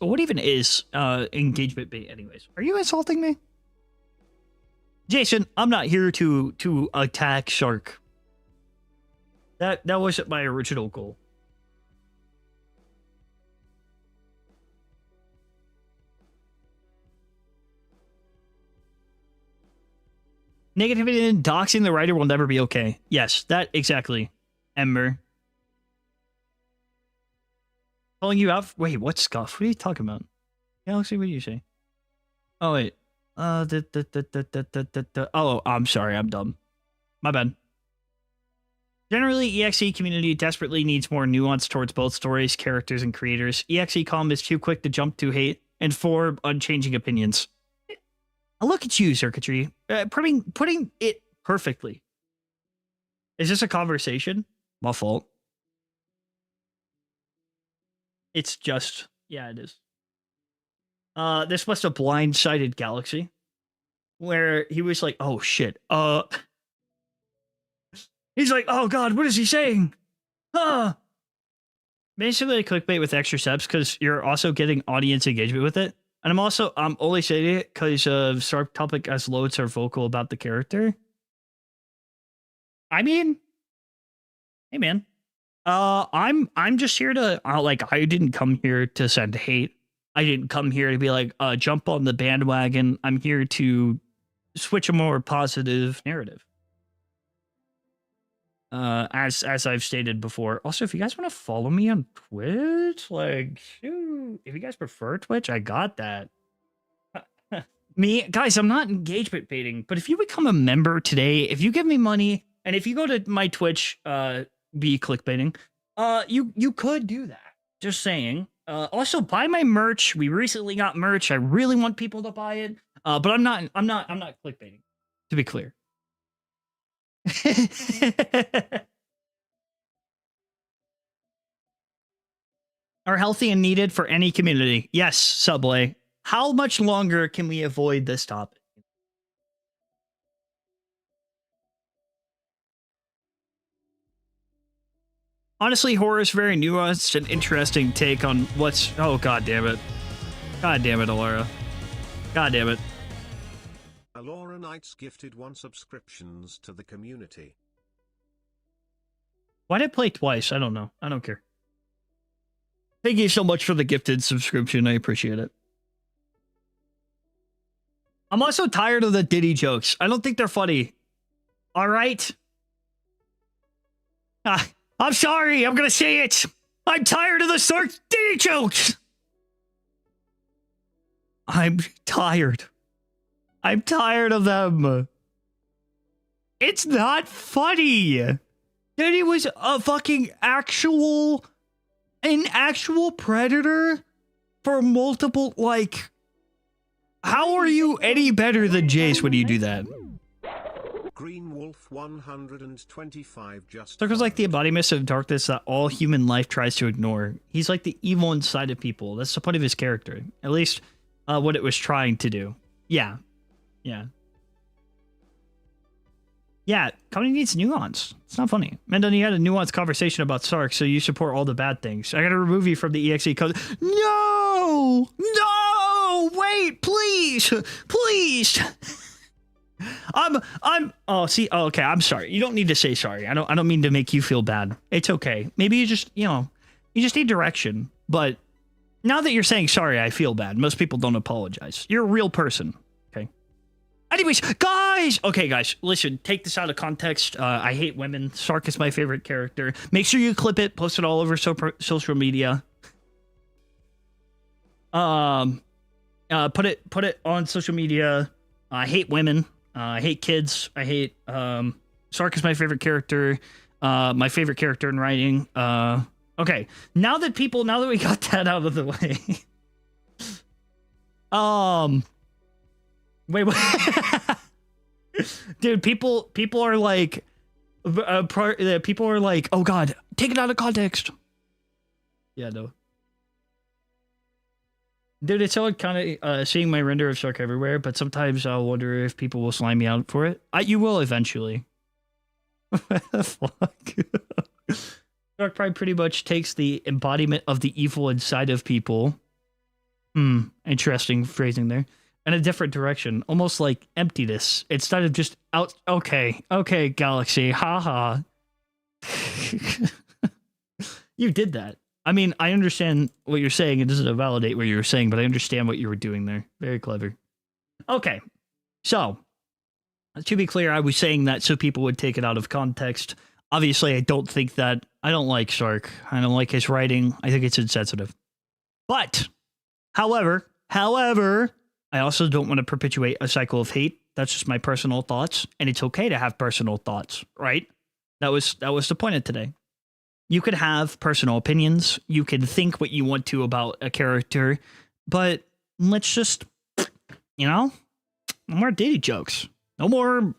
engagement bait anyways? Are you insulting me? Jason, I'm not here to attack Sark. That wasn't my original goal. Negativity and doxing the writer will never be okay. Yes, that exactly. Ember. Calling you out? Wait, what scuff? What are you talking about? Galaxy, what do you say? Oh, wait. Oh, I'm sorry, I'm dumb. My bad. Generally, EXE community desperately needs more nuance towards both stories, characters, and creators. EXE.com is too quick to jump to hate and form unchanging opinions. I look at you, Circuitry, putting it perfectly. Is this a conversation? My fault. It's just, yeah, it is. This must have blindsided Galaxy, where he was like, oh shit, he's like, oh god, what is he saying? Basically a clickbait with extra steps, because you're also getting audience engagement with it. And I'm only saying it because Sark Topic as loads are vocal about the character. I mean, hey man, I'm just here to I didn't come here to send hate. I didn't come here to be like, jump on the bandwagon. I'm here to switch a more positive narrative. As I've stated before. Also, if you guys want to follow me on Twitch, like, shoot, if you guys prefer Twitch, I got that. Guys, I'm not engagement baiting, but if you become a member today, if you give me money, and if you go to my Twitch, be clickbaiting, you could do that. Just saying. Also buy my merch. We recently got merch. I really want people to buy it. But I'm not clickbaiting, to be clear. Are healthy and needed for any community. Yes, Subway. How much longer can we avoid this topic? Honestly, horror is very nuanced and interesting take on what's... Oh, god damn it. God damn it, Alara. God damn it. Alora Knights gifted 1 subscriptions to the community. Why did I play twice? I don't know. I don't care. Thank you so much for the gifted subscription. I appreciate it. I'm also tired of the Diddy jokes. I don't think they're funny. All right? I'm sorry. I'm going to say it. I'm tired of the Sark Diddy jokes. I'm tired. I'm tired of them. It's not funny. Diddy was a fucking an actual predator for multiple, like, how are you any better than Jace when you do that? Green Wolf 125 just Sark is like the embodiment of darkness that all human life tries to ignore. He's like the evil inside of people. That's the point of his character. At least what it was trying to do. Yeah. Yeah. Yeah, comedy needs nuance. It's not funny. Mendon, you had a nuanced conversation about Sark, so you support all the bad things. I gotta remove you from the EXE code. No! No! Wait, please! Please! Okay, I'm sorry. You don't need to say sorry. I don't mean to make you feel bad. It's okay. Maybe you just, you just need direction. But now that you're saying sorry, I feel bad. Most people don't apologize. You're a real person. Okay. Anyways, guys! Okay, guys, listen, take this out of context. I hate women. Sark is my favorite character. Make sure you clip it, post it all over social media. Put it on social media. I hate women. I hate kids. I hate, Sark is my favorite character. My favorite character in writing. Okay. Now that we got that out of the way. Wait. Dude, people are like, oh god, take it out of context. Yeah, no. Dude, it's all kind of seeing my render of Sark everywhere, but sometimes I'll wonder if people will slime me out for it. You will eventually. What the fuck? Sark Pride pretty much takes the embodiment of the evil inside of people. Interesting phrasing there. In a different direction, almost like emptiness, instead of just out. Okay, Galaxy, haha. You did that. I mean, I understand what you're saying. It doesn't validate what you were saying, but I understand what you were doing there. Very clever. Okay, so to be clear, I was saying that so people would take it out of context. Obviously, I don't think that. I don't like Sark. I don't like his writing. I think it's insensitive. But, however, I also don't want to perpetuate a cycle of hate. That's just my personal thoughts, and it's okay to have personal thoughts, right? That was the point of today. You could have personal opinions. You can think what you want to about a character, but let's just, no more Diddy jokes. No more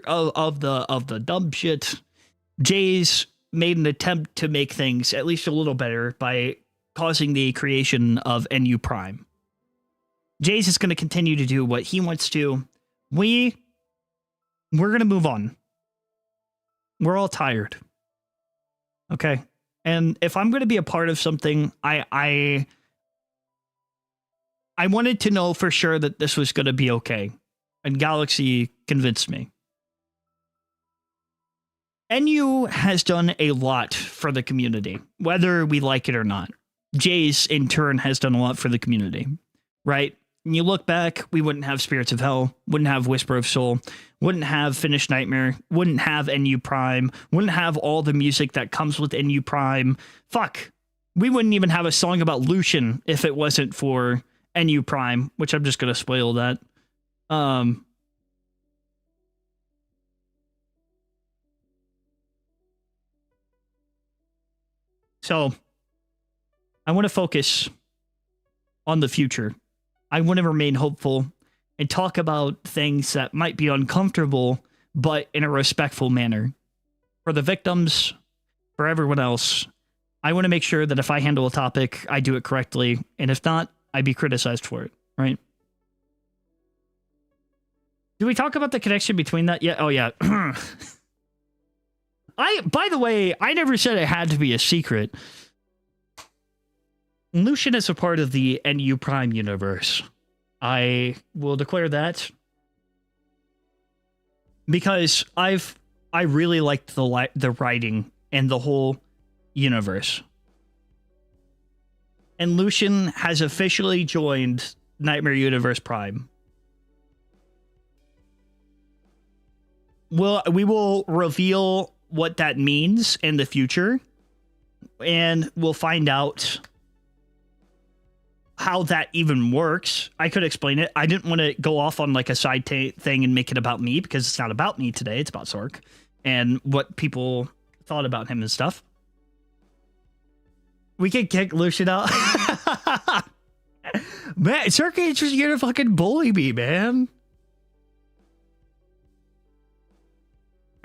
of the dumb shit. Jay's made an attempt to make things at least a little better by causing the creation of NU Prime. Jay's is going to continue to do what he wants to. We're going to move on. We're all tired. Okay? And if I'm going to be a part of something, I wanted to know for sure that this was going to be okay. And Galaxy convinced me. NU has done a lot for the community, whether we like it or not. Jay's, in turn, has done a lot for the community, right? When you look back, we wouldn't have Spirits of Hell, wouldn't have Whisper of Soul, wouldn't have Finished Nightmare, wouldn't have NU Prime, wouldn't have all the music that comes with NU Prime. Fuck. We wouldn't even have a song about Lucian if it wasn't for NU Prime, which I'm just going to spoil that. So, I want to focus on the future. I want to remain hopeful and talk about things that might be uncomfortable, but in a respectful manner. For the victims, for everyone else, I want to make sure that if I handle a topic, I do it correctly, and if not, I'd be criticized for it, right? Do we talk about the connection between that? Yeah. Oh, yeah. By the way, I never said it had to be a secret. Lucian is a part of the NU Prime universe. I will declare that because I really liked the writing and the whole universe. And Lucian has officially joined Nightmare Universe Prime. We will reveal what that means in the future, and we'll find out how that even works. I could explain it. I didn't want to go off on like a side thing and make it about me, because it's not about me today. It's about Sark and what people thought about him and stuff. We can kick Lucian out. Man, Sark is just here to fucking bully me, man.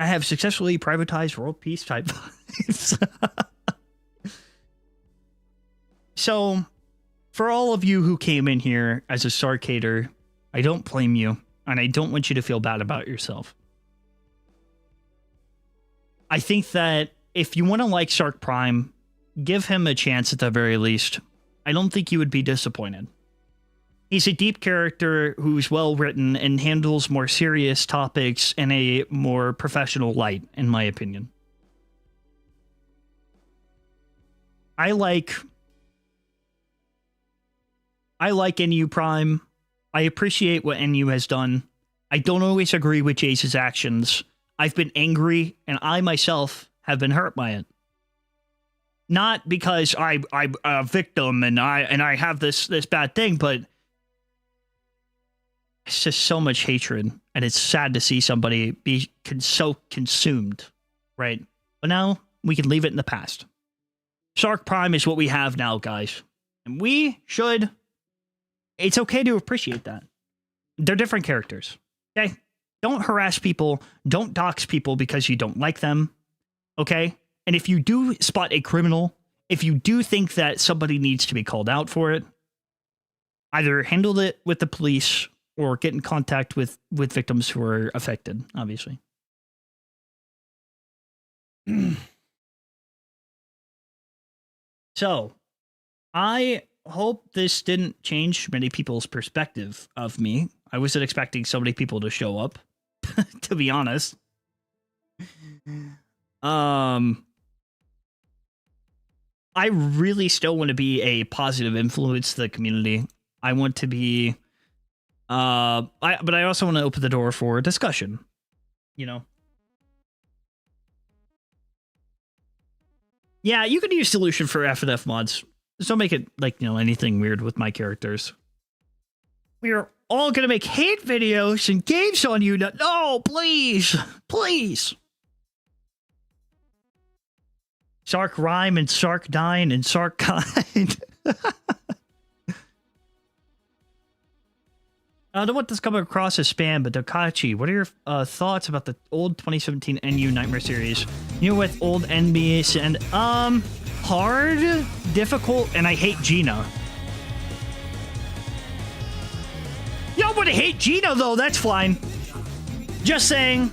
I have successfully privatized world peace type vibes. So, for all of you who came in here as a Sark hater, I don't blame you, and I don't want you to feel bad about yourself. I think that if you want to like Sark Prime, give him a chance at the very least. I don't think you would be disappointed. He's a deep character who's well written and handles more serious topics in a more professional light, in my opinion. I like NU Prime. I appreciate what NU has done. I don't always agree with Jace's actions. I've been angry, and I myself have been hurt by it. Not because I'm a victim and I have this bad thing, but it's just so much hatred, and it's sad to see somebody be so consumed, right? But now we can leave it in the past. Sark Prime is what we have now, guys, and we should. It's okay to appreciate that. They're different characters, okay? Don't harass people. Don't dox people because you don't like them, okay? And if you do spot a criminal, if you do think that somebody needs to be called out for it, either handle it with the police or get in contact with victims who are affected, obviously. So, I hope this didn't change many people's perspective of me. I wasn't expecting so many people to show up, to be honest. I really still want to be a positive influence to the community. I want to be... but I also want to open the door for discussion, you know? Yeah, you can use Solution for FNF mods. Just don't make it, like, you know, anything weird with my characters. We are all gonna make hate videos and games on you. No, please! Please! Sark Rhyme and Sark Dine and Sark Kind. I don't want this coming across as spam, but Dokachi, what are your thoughts about the old 2017 NU Nightmare series? You know, with old NBS and hard, difficult, and I hate Gina. Y'all want to hate Gina though? That's fine. Just saying,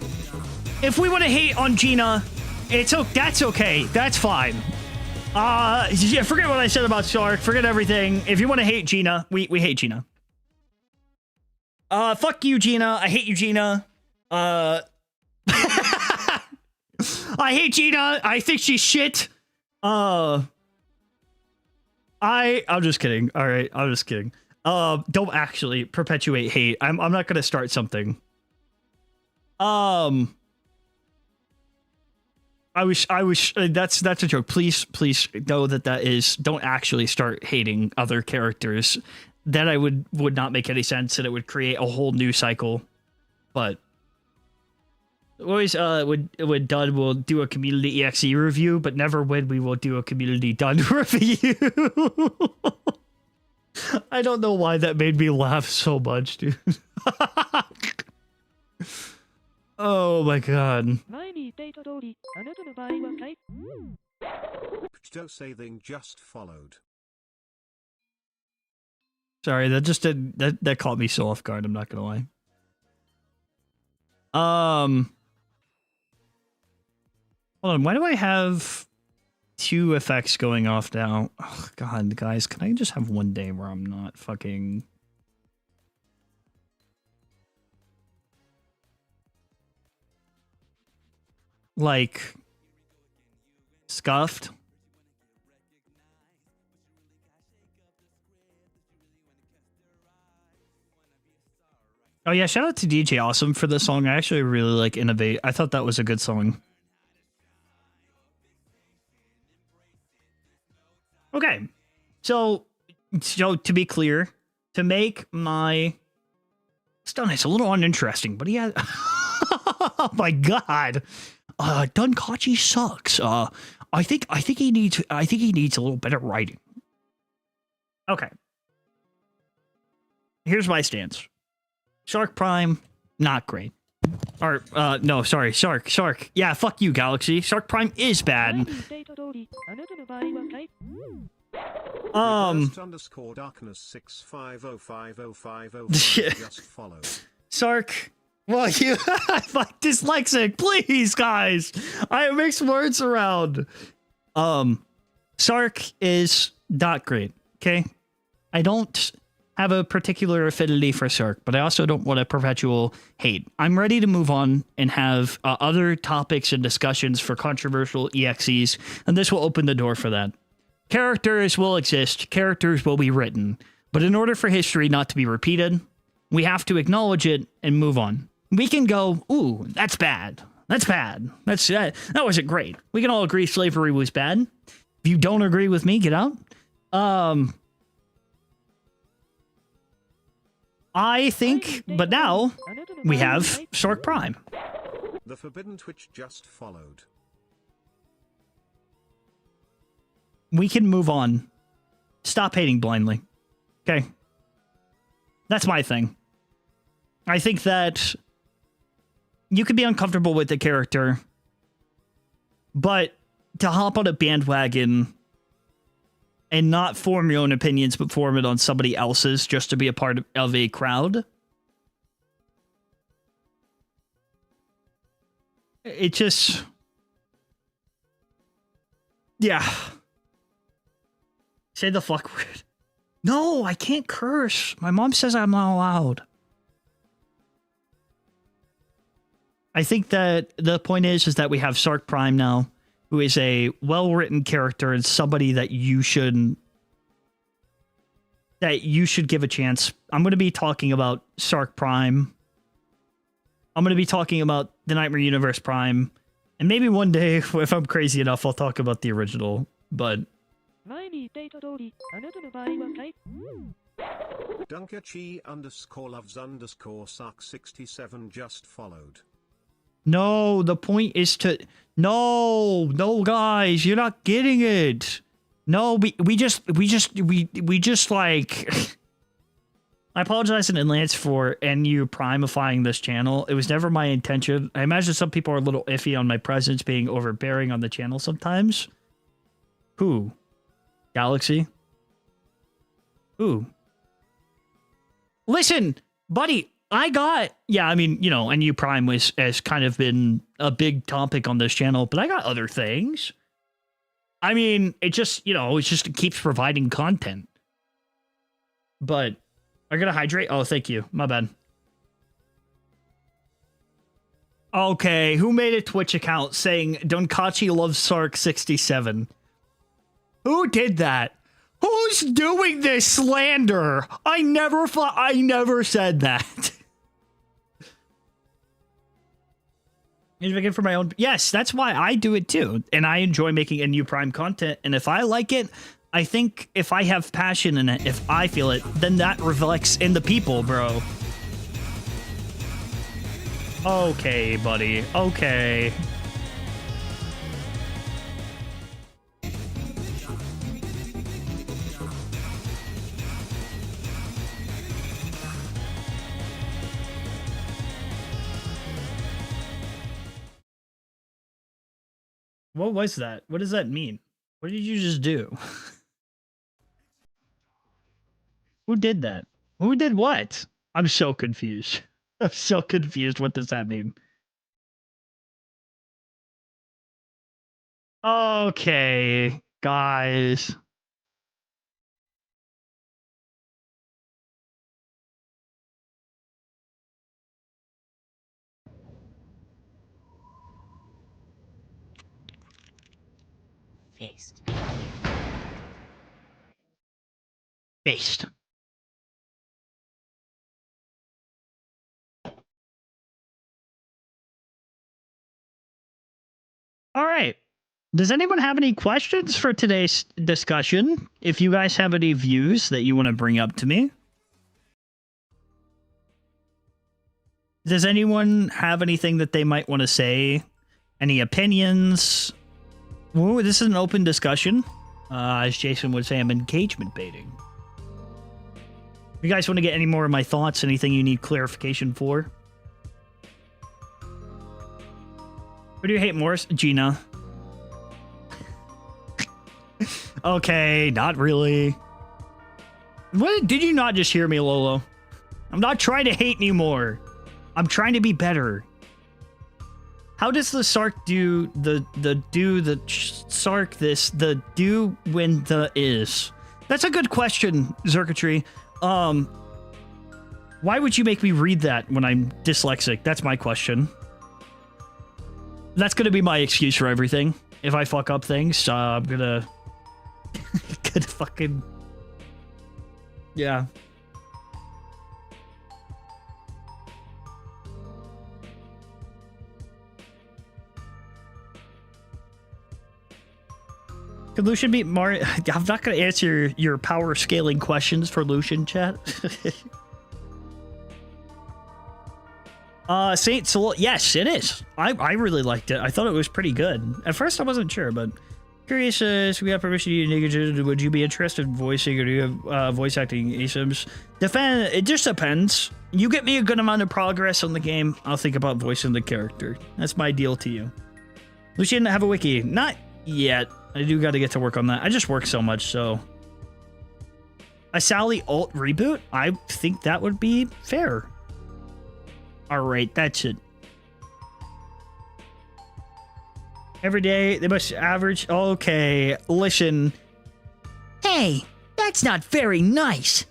if we want to hate on Gina, that's okay. That's fine. Yeah, forget what I said about Sark. Forget everything. If you want to hate Gina, we hate Gina. Fuck you, Gina. I hate you, Gina. I hate Gina. I think she's shit. I'm just kidding. All right, I'm just kidding. Don't actually perpetuate hate. I'm not gonna start something. I wish that's a joke. Please know that is, don't actually start hating other characters. That I would not make any sense, and it would create a whole new cycle. But always when done, we'll do a community EXE review, but never when we will do a community done review. I don't know why that made me laugh so much, dude. Oh my god. Saving just followed. Sorry, that caught me so off guard, I'm not gonna lie. Hold on, why do I have 2 effects going off now? Oh god, guys, can I just have one day where I'm not fucking... like... scuffed? Oh yeah, shout out to DJ Awesome for the song. I actually really like Innovate. I thought that was a good song. Okay, so to be clear, to make my stun, it's a little uninteresting, but he has... oh my god, Dunkachi sucks. I think he needs a little better writing. Okay, here's my stance. Sark Prime, not great. Or, no, sorry, Sark. Yeah, fuck you, Galaxy. Sark Prime is bad. Underscore darkness 6505050 just followed. Sark, well, you fuck dyslexic, please, guys. I mix words around. Sark is not great. Okay, I don't have a particular affinity for Sark, but I also don't want a perpetual hate. I'm ready to move on and have other topics and discussions for controversial EXEs, and this will open the door for that. Characters will exist, characters will be written, but in order for history not to be repeated, we have to acknowledge it and move on. We can go, ooh, that's bad. That's bad. That wasn't great. We can all agree slavery was bad. If you don't agree with me, get out. I think, but now we have Sark Prime. The Forbidden Twitch just followed. We can move on. Stop hating blindly. Okay. That's my thing. I think that you could be uncomfortable with the character, but to hop on a bandwagon and not form your own opinions, but form it on somebody else's just to be a part of a crowd. It just... yeah. Say the fuck word. No, I can't curse. My mom says I'm not allowed. I think that the point is that we have Sark Prime now, who is a well-written character and somebody that you should give a chance. I'm going to be talking about Sark Prime. I'm going to be talking about the Nightmare Universe Prime. And maybe one day, if I'm crazy enough, I'll talk about the original. But... Dunkachi underscore loves underscore Sark 67 just followed. No, the point is to... No, guys, you're not getting it. No, we just like... I apologize in advance for NU primifying this channel. It was never my intention. I imagine some people are a little iffy on my presence being overbearing on the channel sometimes. Who? Galaxy? Who? Listen, buddy, I got... yeah, I mean, you know, NU Prime has kind of been a big topic on this channel, but I got other things. I mean, it just, you know, it keeps providing content. But... are you gonna hydrate? Oh, thank you. My bad. Okay, who made a Twitch account saying Donkachi loves Sark 67? Who did that? Who's doing this slander? I never said that. He's making for my own... yes, that's why I do it too. And I enjoy making NU Prime content. And if I like it, I think if I have passion in it, if I feel it, then that reflects in the people, bro. Okay, buddy. Okay. What was that? What does that mean? What did you just do? Who did that? Who did what? I'm so confused. I'm so confused. What does that mean? Okay, guys. Faced. Based. All right. Does anyone have any questions for today's discussion? If you guys have any views that you want to bring up to me, does anyone have anything that they might want to say? Any opinions? Ooh, this is an open discussion. As Jason would say, I'm engagement baiting. If you guys want to get any more of my thoughts, anything you need clarification for? Who do you hate more? Gina. Okay, not really. What? Did you not just hear me, Lolo? I'm not trying to hate anymore. I'm trying to be better. How does the Sark do Sark this, the do when the is? That's a good question, Zerkatry. Why would you make me read that when I'm dyslexic? That's my question. That's gonna be my excuse for everything. If I fuck up things, I'm gonna... gonna fucking... Yeah. Could Lucian beat Mario? I'm not going to answer your power scaling questions for Lucian, chat. Saint Soul, yes, it is. I really liked it. I thought it was pretty good. At first, I wasn't sure, but curious. If we have permission to use Negative, would you be interested in voicing, or do you have voice acting ASIMs? It just depends. You get me a good amount of progress on the game, I'll think about voicing the character. That's my deal to you. Lucian, have a wiki? Not yet. I do got to get to work on that. I just work so much, so. A Sally alt reboot? I think that would be fair. All right, that's it. Every day, they must average... Okay, listen. Hey, that's not very nice.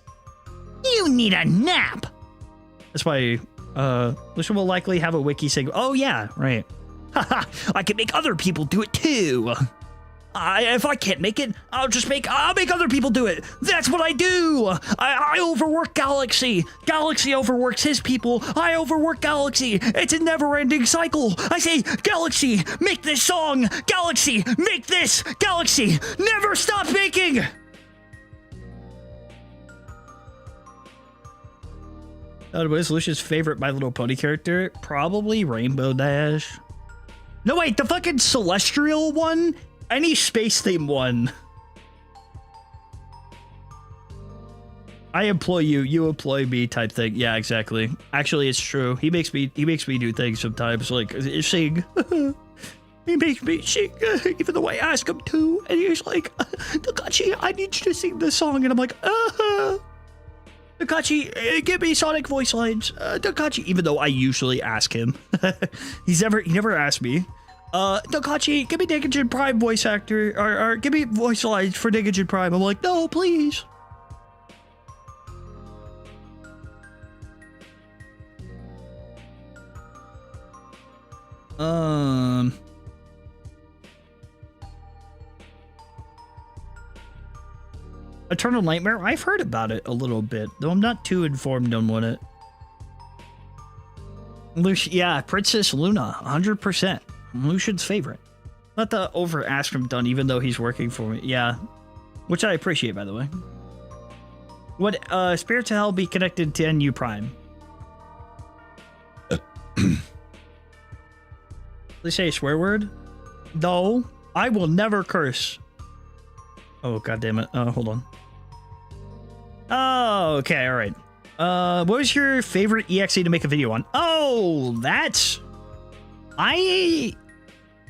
You need a nap. That's why, Lucian will likely have a wiki saying, oh yeah, right. Haha, I can make other people do it too. If I can't make it, I'll make other people do it. That's what I do. I overwork Galaxy. Galaxy overworks his people. I overwork Galaxy. It's a never-ending cycle. I say, Galaxy, make this song. Galaxy, make this. Galaxy, never stop making. What is Lucian's favorite My Little Pony character? Probably Rainbow Dash. No, wait, the fucking Celestial one? Any space theme one. I employ you, you employ me type thing. Yeah, exactly. Actually, it's true. He makes me do things sometimes, like sing. He makes me sing, even though I ask him to. And he's like, Takachi, I need you to sing this song. And I'm like, Takachi, give me Sonic voice lines. Takachi, even though I usually ask him. He never asked me. Takachi, give me Negagen Prime voice actor, or give me voice lines for Negagen Prime. I'm like, no, please. Eternal Nightmare? I've heard about it a little bit, though I'm not too informed on what it... Yeah, Princess Luna, 100%. Lucian's favorite. Not to over ask him done, even though he's working for me. Yeah. Which I appreciate, by the way. Would Spirit to Hell be connected to NU Prime? They say a swear word? No. I will never curse. Oh, god damn it. Hold on. Oh, okay, alright. What was your favorite EXE to make a video on? Oh, that's... I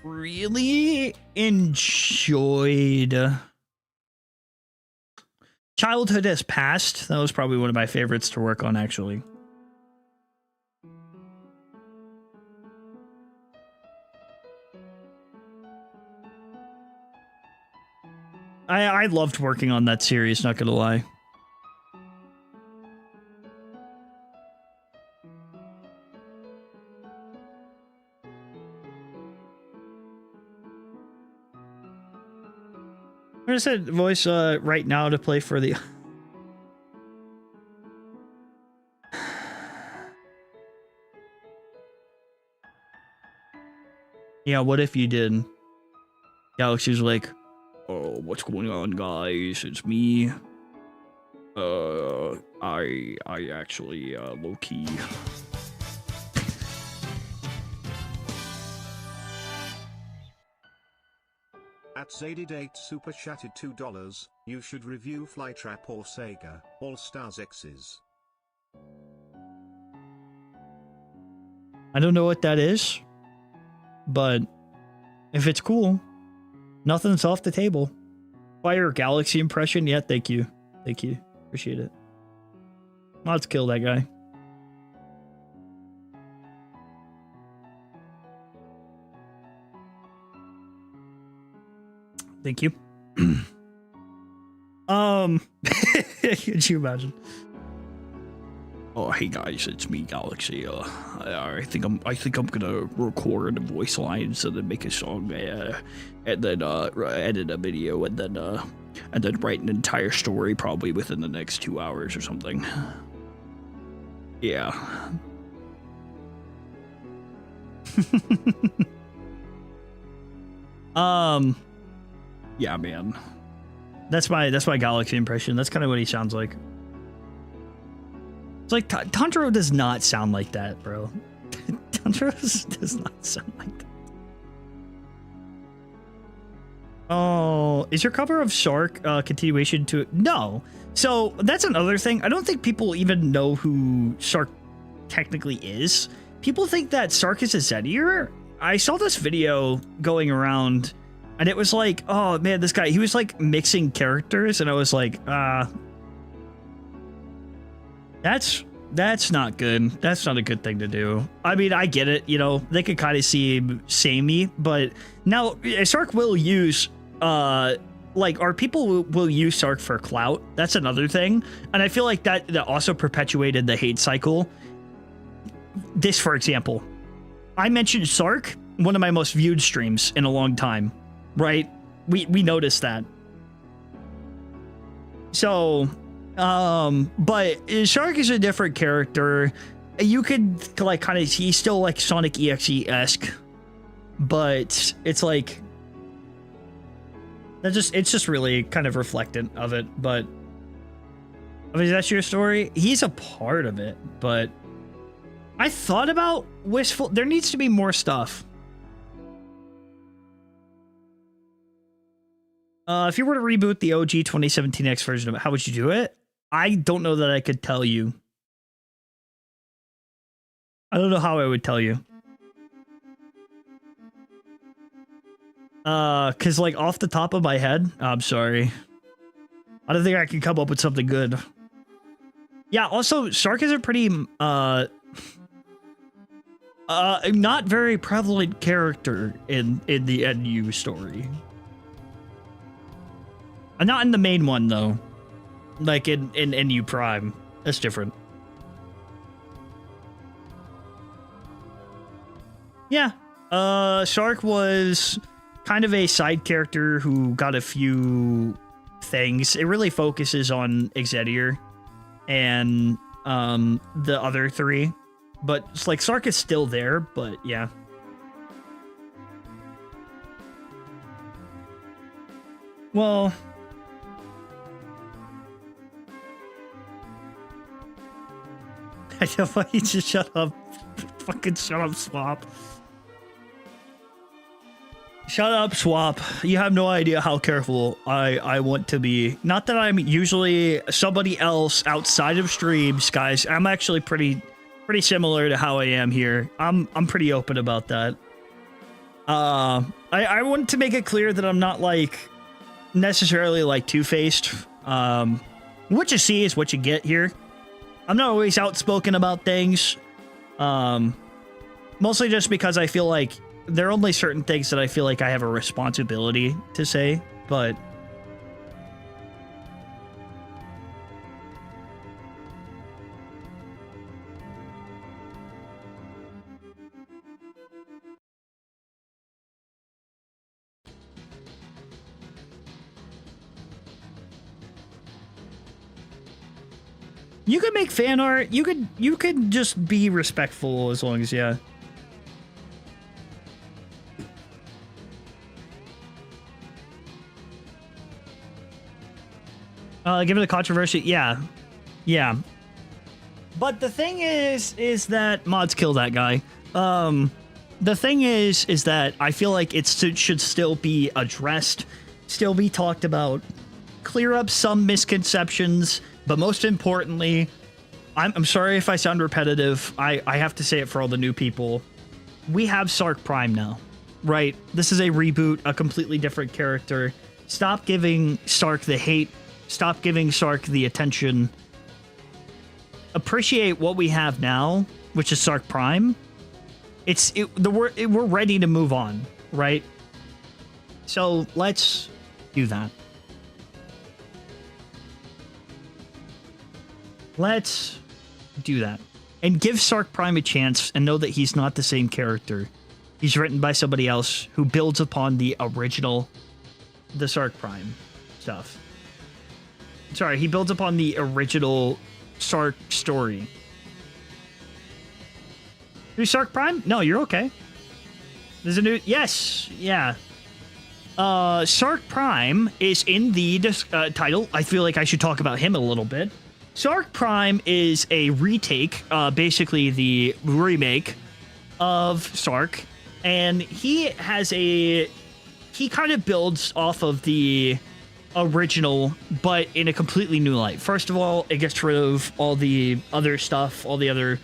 really enjoyed Childhood Has Passed. That was probably one of my favorites to work on, actually. I loved working on that series, not gonna lie. I'm gonna set voice right now to play for the yeah, what if you did? Galaxy's like, oh, what's going on, guys? It's me. I actually, low-key. At Zadie Super Chatted $2, you should review Flytrap or Sega, All Stars X's. I don't know what that is, but if it's cool, nothing's off the table. Fire Galaxy impression? Yeah, thank you. Thank you. Appreciate it. Let's kill that guy. Thank you. Could you imagine? Oh, hey guys, it's me, Galaxy. I think I'm gonna record voice lines and then make a song, and then edit a video, and then write an entire story probably within the next 2 hours or something. Yeah. Yeah, man. That's my Galaxy impression. That's kind of what he sounds like. It's like Tanjiro does not sound like that, bro. Tanjiro does not sound like that. Oh, is your cover of Sark continuation to no? So that's another thing. I don't think people even know who Sark technically is. People think that Sark is a Zedier. I saw this video going around, and it was like, oh man, this guy, he was like mixing characters, and I was like, that's not good. That's not a good thing to do. I mean, I get it, you know, they could kind of see him samey, but now Sark will use, like, our people will use Sark for clout. That's another thing. And I feel like that also perpetuated the hate cycle. This, for example, I mentioned Sark, one of my most viewed streams in a long time, right? We noticed that. So, but Sark is a different character. You could like kind of, he's still like Sonic EXE-esque, but it's like, it's just really kind of reflectant of it. But I mean, that's your story. He's a part of it, but I thought about Wistful. There needs to be more stuff. If you were to reboot the OG 2017X version of it, how would you do it? I don't know that I could tell you. I don't know how I would tell you. Cause like off the top of my head, I'm sorry. I don't think I can come up with something good. Yeah, also Sark is a pretty, not very prevalent character in the NU story. Not in the main one though. Like in NU Prime. That's different. Yeah. Sark was kind of a side character who got a few things. It really focuses on Exedier and the other three. But it's like Sark is still there, but yeah. Well, I don't want you to shut up. Fucking shut up, Swap. Shut up, Swap. You have no idea how careful I want to be. Not that I'm usually somebody else outside of streams, guys. I'm actually pretty similar to how I am here. I'm pretty open about that. I want to make it clear that I'm not like necessarily like two-faced. What you see is what you get here. I'm not always outspoken about things. Mostly just because I feel like there are only certain things that I feel like I have a responsibility to say, but you could make fan art. You could just be respectful as long as, yeah. Given the controversy, yeah. Yeah. But the thing is that mods kill that guy. The thing is that I feel like it should still be addressed, still be talked about, clear up some misconceptions, but most importantly, I'm sorry if I sound repetitive. I have to say it for all the new people. We have Sark Prime now, right? This is a reboot, a completely different character. Stop giving Sark the hate. Stop giving Sark the attention. Appreciate what we have now, which is Sark Prime. We're ready to move on, right? So let's do that. Let's do that. And give Sark Prime a chance and know that he's not the same character. He's written by somebody else who builds upon the original, the Sark Prime stuff. Sorry, he builds upon the original Sark story. New Sark Prime? No, you're okay. There's a new... Yes, yeah. Sark Prime is in the title. I feel like I should talk about him a little bit. Sark Prime is a retake, basically the remake of Sark. And he has a... He kind of builds off of the original, but in a completely new light. First of all, it gets rid of all the other stuff, all the other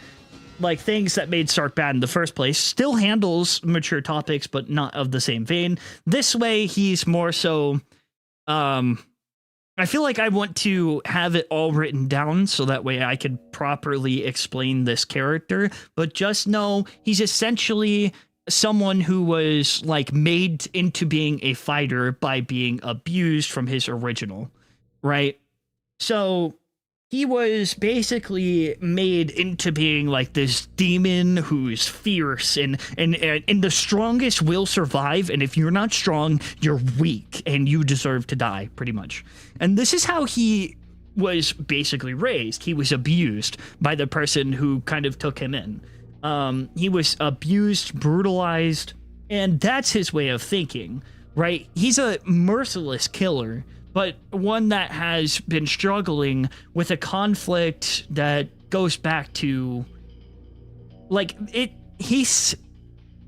like things that made Sark bad in the first place. Still handles mature topics, but not of the same vein. This way, he's more so. I feel like I want to have it all written down so that way I could properly explain this character. But just know he's essentially someone who was like made into being a fighter by being abused from his original, right? So he was basically made into being like this demon who's fierce and the strongest will survive. And if you're not strong, you're weak and you deserve to die, pretty much. And this is how he was basically raised. He was abused by the person who kind of took him in. He was abused, brutalized, and that's his way of thinking, right? He's a merciless killer, but one that has been struggling with a conflict that goes back to, like, he's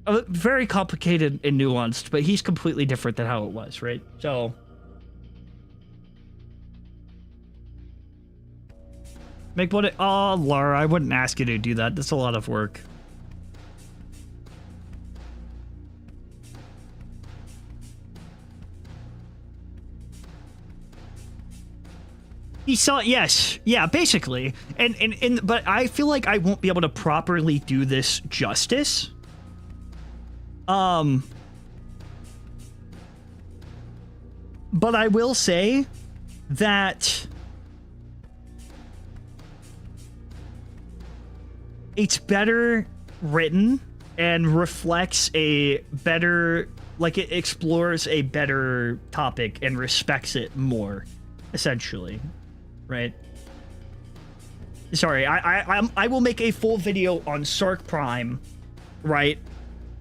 very complicated and nuanced, but he's completely different than how it was, right? So make what it... Oh, Laura, I wouldn't ask you to do that. That's a lot of work. He saw... Yes. Yeah, basically. But I feel like I won't be able to properly do this justice. But I will say that it's better written and reflects a better, like, it explores a better topic and respects it more, essentially, right? Sorry, I will make a full video on Sark Prime, right?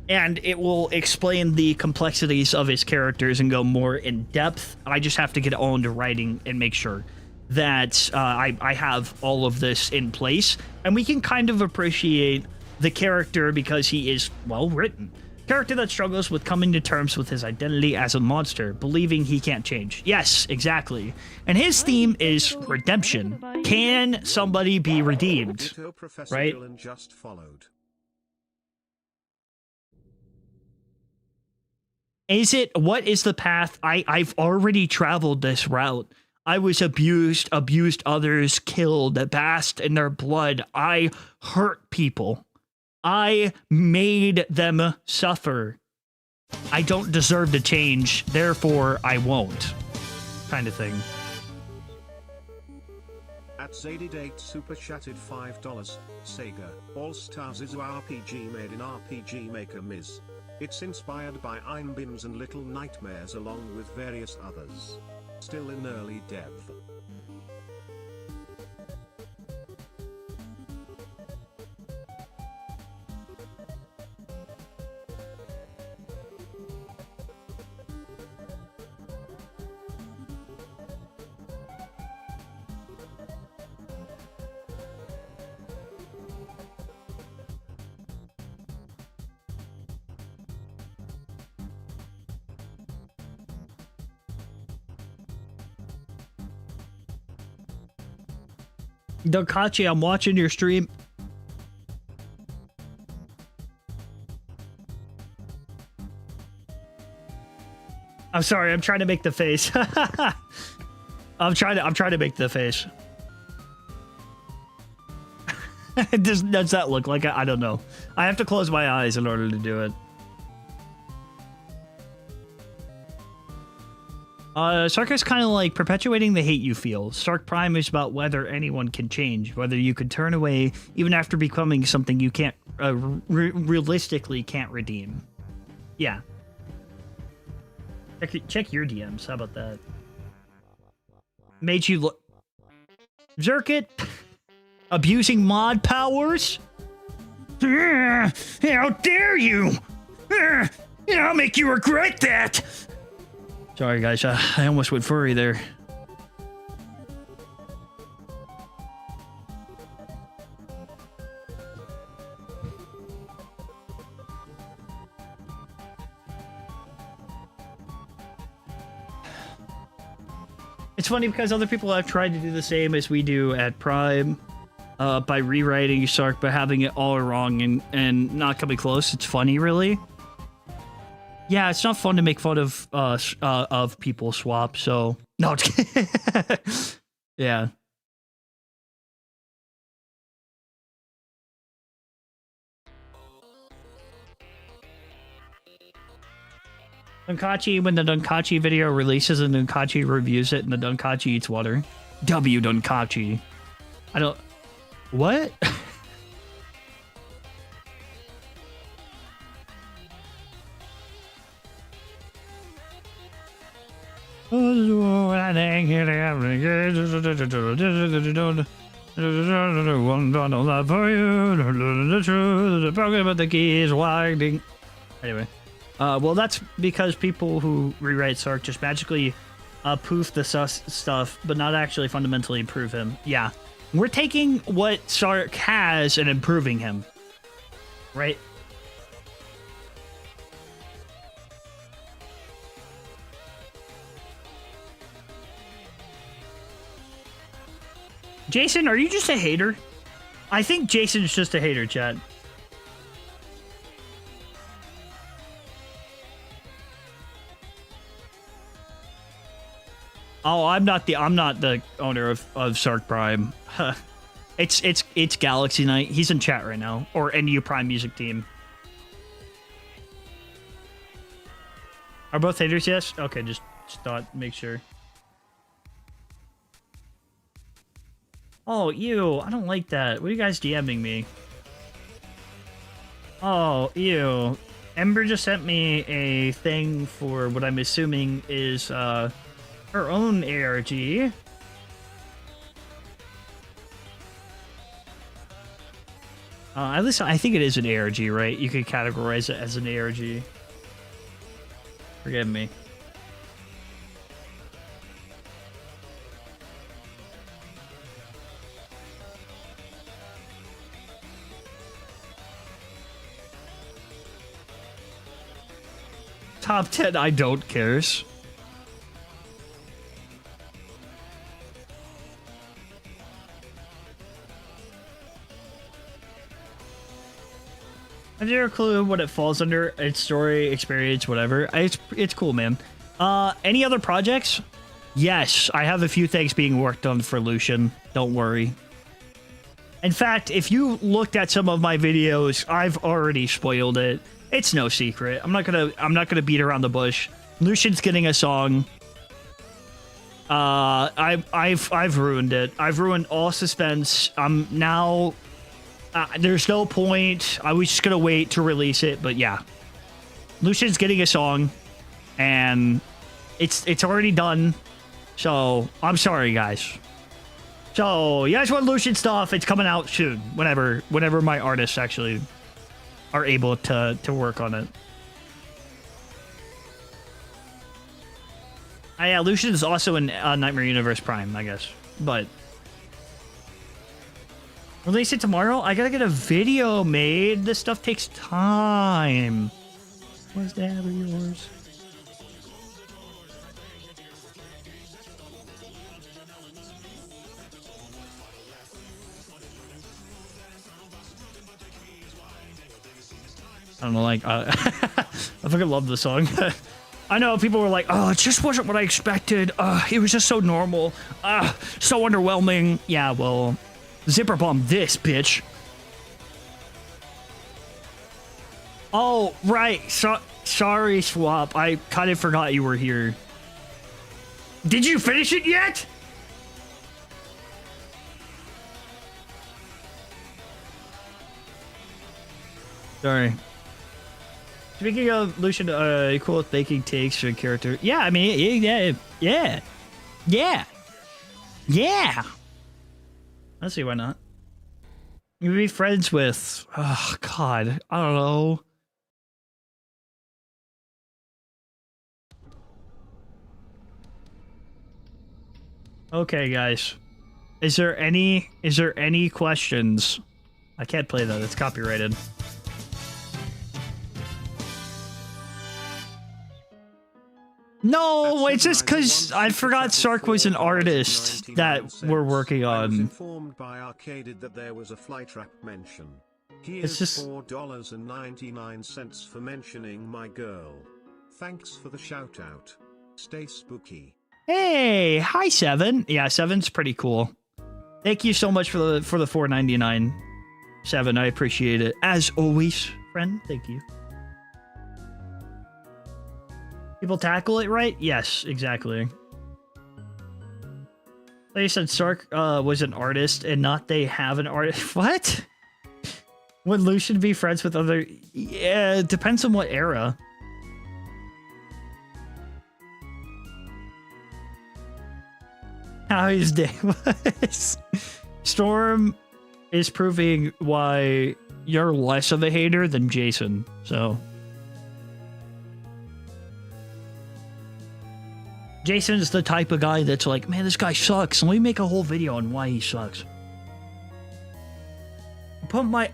And it will explain the complexities of his characters and go more in depth. I just have to get it all into writing and make sure that I have all of this in place, and we can kind of appreciate the character because he is well written. Character that struggles with coming to terms with his identity as a monster, believing he can't change. Yes, exactly. And his theme is redemption. Can somebody be redeemed? Right? Just followed. Is it, what is the path? I've already traveled this route. I was abused others, killed, basked in their blood. I hurt people. I made them suffer. I don't deserve to change, therefore I won't. Kind of thing. At Zadie8 super chatted $5. Sega All Stars is a RPG made in RPG Maker Ms. It's inspired by Einbims and Little Nightmares along with various others. Still in early dev. Donkachi, I'm watching your stream. I'm sorry, I'm trying to make the face. I'm trying to make the face. Does that look like I don't know. I have to close my eyes in order to do it. Sark is kind of like perpetuating the hate you feel. Sark Prime is about whether anyone can change, whether you could turn away even after becoming something you can't realistically can't redeem. Yeah. Check your DMs. How about that? Made you look. Zerkit abusing mod powers. How dare you? I'll make you regret that. Sorry, guys. I almost went furry there. It's funny because other people have tried to do the same as we do at Prime by rewriting Sark, but having it all wrong and not coming close. It's funny, really. Yeah, it's not fun to make fun of people swap, so... No, yeah. Donkachi, when the Donkachi video releases and Donkachi reviews it and the Donkachi eats water. W Donkachi. I don't... What? Anyway, well, that's because people who rewrite Sark just magically poof the stuff, but not actually fundamentally improve him. Yeah, we're taking what Sark has and improving him, right? Jason, are you just a hater? I think Jason's just a hater, chat. Oh, I'm not the owner of Sark Prime. It's Galaxy Knight. He's in chat right now, or NU Prime Music Team. Are both haters? Yes. Okay, just thought, make sure. Oh, ew. I don't like that. What are you guys DMing me? Oh, ew. Ember just sent me a thing for what I'm assuming is her own ARG. At least I think it is an ARG, right? You could categorize it as an ARG. Forgive me. Top 10 I don't cares. have zero clue what it falls under. It's story, experience, whatever. It's cool, man. Any other projects? Yes, I have a few things being worked on for Lucian. Don't worry. In fact, if you looked at some of my videos, I've already spoiled it. It's no secret. I'm not gonna beat around the bush. Lucian's getting a song. I've ruined it. I've ruined all suspense. I'm now. There's no point. I was just gonna wait to release it, but yeah, Lucian's getting a song, and it's already done. So I'm sorry, guys. So you guys want Lucian stuff? It's coming out soon. Whenever my artists actually are able to work on it. Yeah, Lucian is also in Nightmare Universe Prime, I guess, but. Release it tomorrow? I gotta get a video made. This stuff takes time. Where's the hammer yours? I don't know, like, I fucking love the song. I know people were like, oh, it just wasn't what I expected. It was just so normal. So underwhelming. Yeah, well... Zipper bomb this, bitch. Oh, right. Sorry, Swap. I kind of forgot you were here. Did you finish it yet? Sorry. Speaking of Lucian, cool with baking takes for a character. Yeah, I mean, yeah. Let's see, why not? You'd be friends with... Oh, God. I don't know. Okay, guys. Is there any questions? I can't play that. It's copyrighted. No, it's just because I forgot Sark was an artist that we're working on. I was informed by Arcaded that there was a Flytrap mention. Here's just $4.99 for mentioning my girl. Thanks for the shout out. Stay spooky. Hey, hi Seven. Yeah, Seven's pretty cool. Thank you so much for the $4.99. Seven, I appreciate it. As always, friend, thank you. People tackle it right? Yes, exactly. They said Sark was an artist and not they have an artist. What? Would Lucian be friends with other... Yeah, it depends on what era. How his day was. Storm is proving why you're less of a hater than Jason, so... Jason's the type of guy that's like, man, this guy sucks. Let me make a whole video on why he sucks. Put my...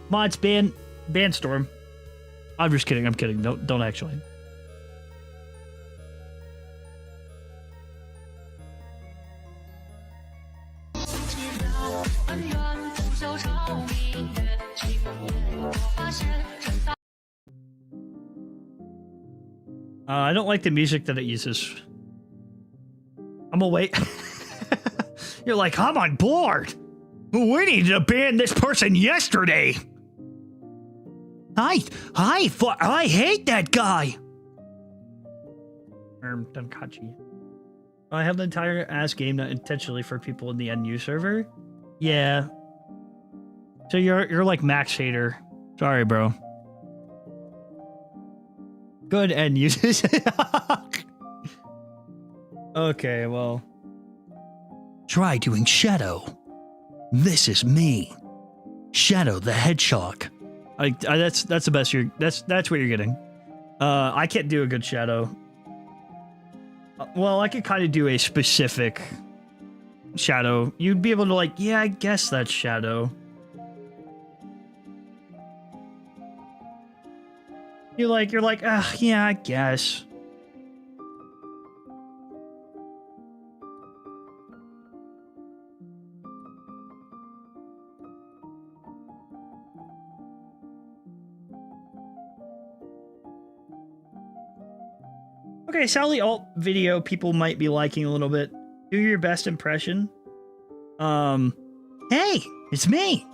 Mods, ban Storm. I'm just kidding, I'm kidding. Don't actually. I don't like the music that it uses. I'm gonna wait. You're like, I'm on board. We needed to ban this person yesterday. I hate that guy. Dankachi. I have the entire ass game not intentionally for people in the NU server. Yeah. So you're like max hater. Sorry, bro. Good end uses. Okay, well. Try doing Shadow. This is me. Shadow the Hedgehog. That's the best that's what you're getting. I can't do a good Shadow. Well, I could kind of do a specific Shadow. You'd be able to like, yeah, I guess that's Shadow. You're like, yeah, I guess. Okay, Sally alt video people might be liking a little bit. Do your best impression. Hey, it's me.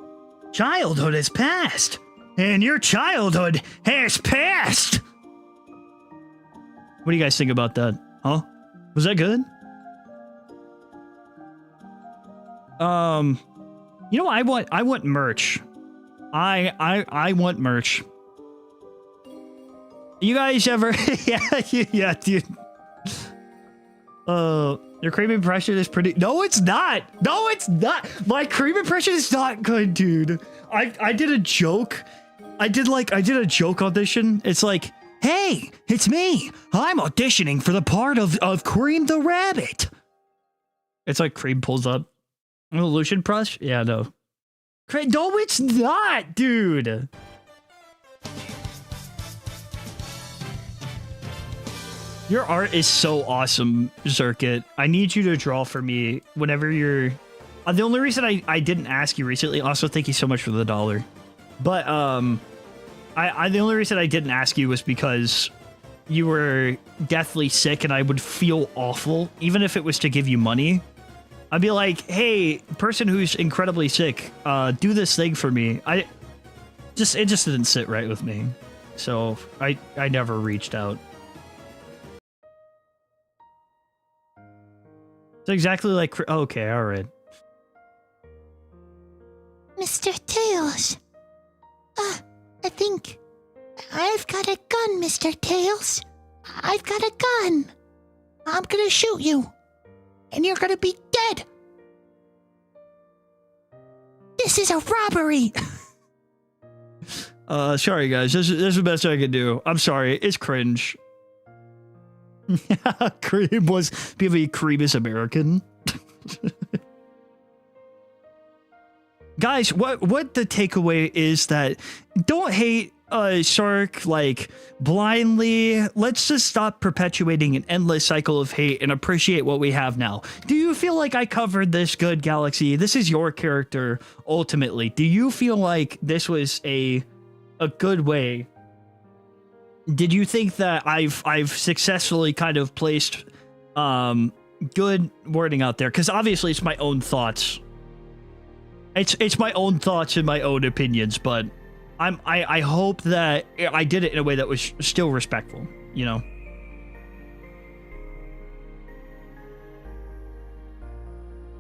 Childhood has passed. And your childhood has passed. What do you guys think about that? Huh? Was that good? You know, I want merch. I want merch. You guys ever? yeah, dude. Your cream impression is pretty. No, it's not. No, it's not. My cream impression is not good, dude. I did a joke. I did a joke audition. It's like, hey, it's me. I'm auditioning for the part of Cream the Rabbit. It's like Cream pulls up. Oh, Lucian Brush? Yeah, no. No, it's not, dude. Your art is so awesome, Zirkit. I need you to draw for me whenever you're... the only reason I didn't ask you recently... Also, thank you so much for the $1. But, the only reason I didn't ask you was because you were deathly sick and I would feel awful, even if it was to give you money. I'd be like, hey, person who's incredibly sick, do this thing for me. It just didn't sit right with me. So I never reached out. It's exactly like, okay, all right. Mr. Tails. I think I've got a gun, Mr. Tails. I've got a gun. I'm gonna shoot you. And you're gonna be dead. This is a robbery. Sorry guys, this is the best I can do. I'm sorry, it's cringe. Cream was PV Cream is American. Guys, what the takeaway is that don't hate Sark like blindly. Let's just stop perpetuating an endless cycle of hate and appreciate what we have now. Do you feel like I covered this good, Galaxy? This is your character ultimately. Do you feel like this was a good way? Did you think that I've successfully kind of placed good wording out there? Because obviously it's my own thoughts. It's my own thoughts and my own opinions, but I hope that I did it in a way that was still respectful, you know?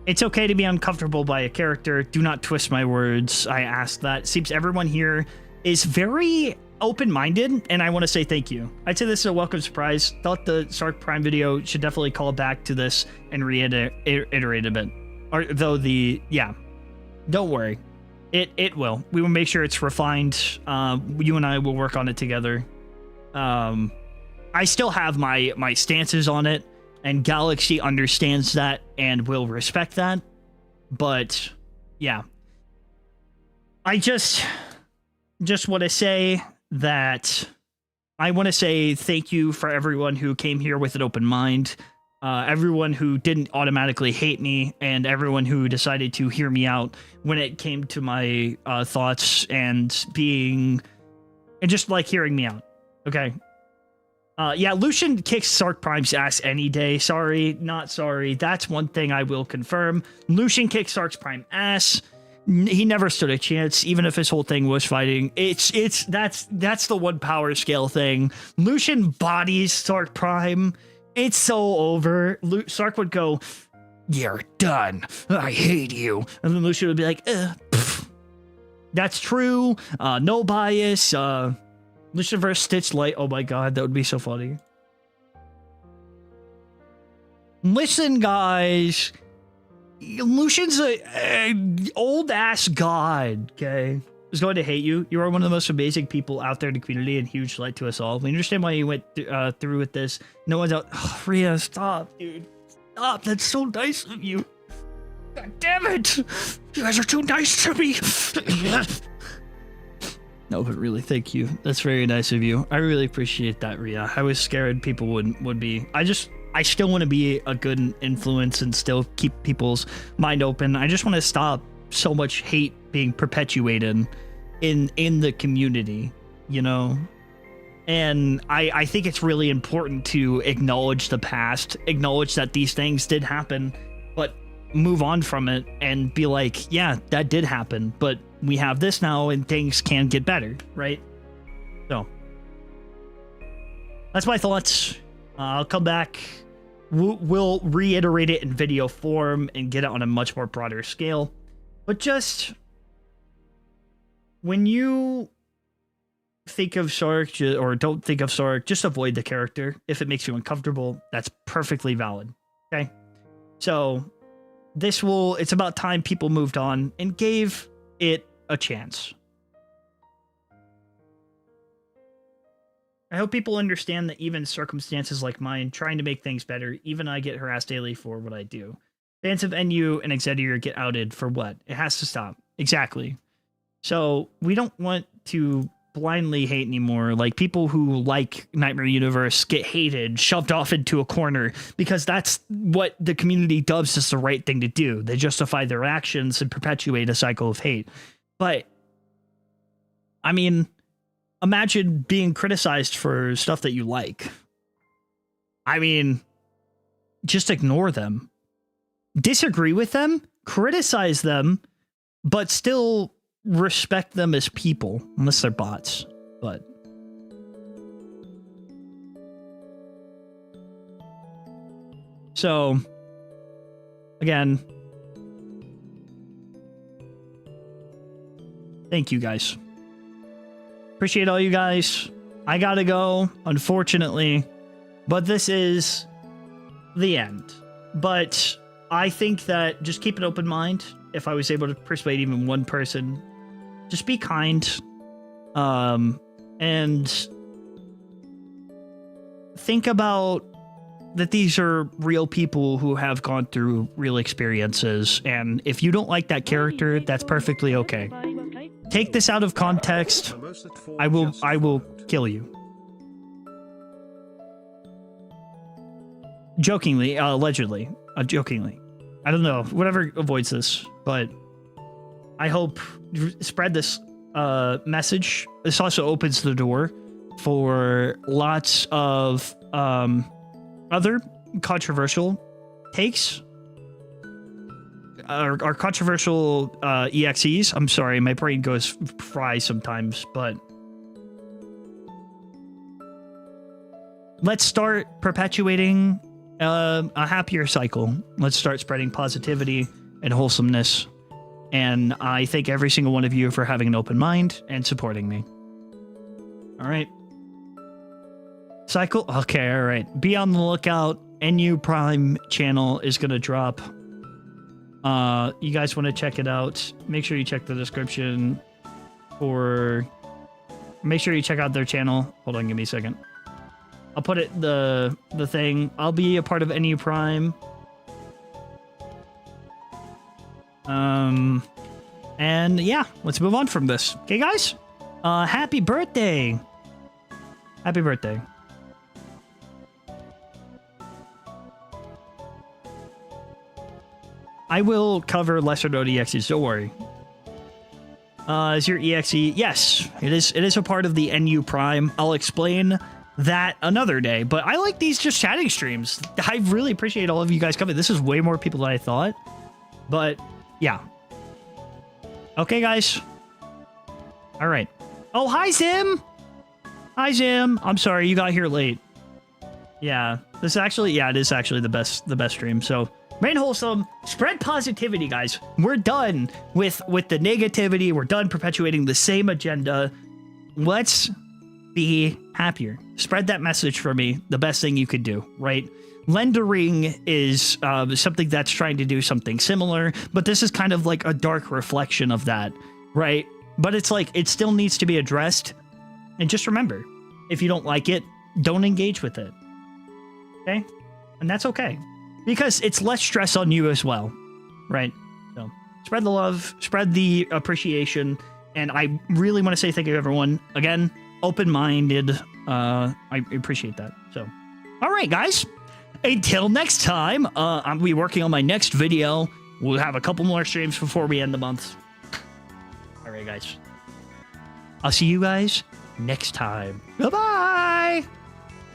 It's okay to be uncomfortable by a character. Do not twist my words. I ask that. Seems everyone here is very open-minded, and I want to say thank you. I'd say this is a welcome surprise. Thought the Sark Prime video should definitely call back to this and reiterate a bit. Or though yeah, don't worry, it will. We will make sure it's refined. You and I will work on it together. I still have my stances on it, and Galaxy understands that and will respect that. But yeah, I just want to say that I want to say thank you for everyone who came here with an open mind, everyone who didn't automatically hate me, and everyone who decided to hear me out when it came to my thoughts and just like hearing me out. Okay. Yeah, Lucian kicks Sark Prime's ass any day. Sorry, not sorry. That's one thing I will confirm. Lucian kicks Sark's Prime ass. He never stood a chance, even if his whole thing was fighting. That's the one power scale thing. Lucian bodies Sark Prime. It's so over. Sark would go, "You're done. I hate you," and then Lucian would be like, "That's true. No bias. Lucian versus Stitch Light. Oh my god, that would be so funny." Listen, guys. Lucian's a old ass god, okay? He's going to hate you. You are one of the most amazing people out there in the community and huge light to us all. We understand why you went through with this. No one's out. Oh, Rhea, stop, dude. Stop. That's so nice of you. God damn it. You guys are too nice to me. No, but really, thank you. That's very nice of you. I really appreciate that, Rhea. I was scared people would be. I still want to be a good influence and still keep people's mind open. I just want to stop so much hate being perpetuated in the community, you know? And I think it's really important to acknowledge the past, acknowledge that these things did happen, but move on from it and be like, yeah, that did happen, but we have this now and things can get better, right? So that's my thoughts. I'll come back. We'll reiterate it in video form and get it on a much more broader scale. But just when you think of Sark or don't think of Sark, just avoid the character. If it makes you uncomfortable, that's perfectly valid. Okay? So it's about time people moved on and gave it a chance. I hope people understand that even circumstances like mine, trying to make things better, even I get harassed daily for what I do. Fans of NU and Exeter get outed for what? It has to stop. Exactly. So we don't want to blindly hate anymore. Like, people who like Nightmare Universe get hated, shoved off into a corner, because that's what the community dubs is the right thing to do. They justify their actions and perpetuate a cycle of hate. But, I mean, imagine being criticized for stuff that you like. I mean, just ignore them. Disagree with them, criticize them, but still respect them as people, unless they're bots. But so again, thank you guys. Appreciate all you guys. I gotta go, unfortunately, but this is the end. But I think that just keep an open mind. If I was able to persuade even one person, just be kind, and think about that these are real people who have gone through real experiences. And if you don't like that character, that's perfectly okay. Take this out of context. I will kill you. Jokingly, allegedly, jokingly. I don't know, whatever avoids this, but I hope spread this message. This also opens the door for lots of other controversial takes. Our controversial EXEs. I'm sorry, my brain goes fry sometimes, but let's start perpetuating a happier cycle. Let's start spreading positivity and wholesomeness. And I thank every single one of you for having an open mind and supporting me. All right. Cycle. Okay. All right. Be on the lookout. NU Prime channel is going to drop. You guys want to check it out. Make sure you check the description make sure you check out their channel. Hold on. Give me a second. I'll put it the thing. I'll be a part of NU Prime. And yeah, let's move on from this. Okay, guys? Happy birthday. Happy birthday. I will cover lesser known EXEs, don't worry. Is your EXE? Yes, it is a part of the NU Prime. I'll explain that another day, but I like these just chatting streams. I really appreciate all of you guys coming. This is way more people than I thought, but yeah. Okay, guys. All right. Oh, hi, Zim. Hi, Zim. I'm sorry you got here late. Yeah, it is actually the best stream. So remain wholesome, spread positivity, guys. We're done with the negativity. We're done perpetuating the same agenda. Let's be happier. Spread that message for me. The best thing you could do, right? Lendering is something that's trying to do something similar, but this is kind of like a dark reflection of that, right? But it's like, it still needs to be addressed. And just remember, if you don't like it, don't engage with it. Okay? And that's okay. Because it's less stress on you as well, right? So spread the love, spread the appreciation. And I really want to say thank you, everyone. Again, open-minded. I appreciate that. So, all right, guys. Until next time, I'll be working on my next video. We'll have a couple more streams before we end the month. All right, guys. I'll see you guys next time. Goodbye.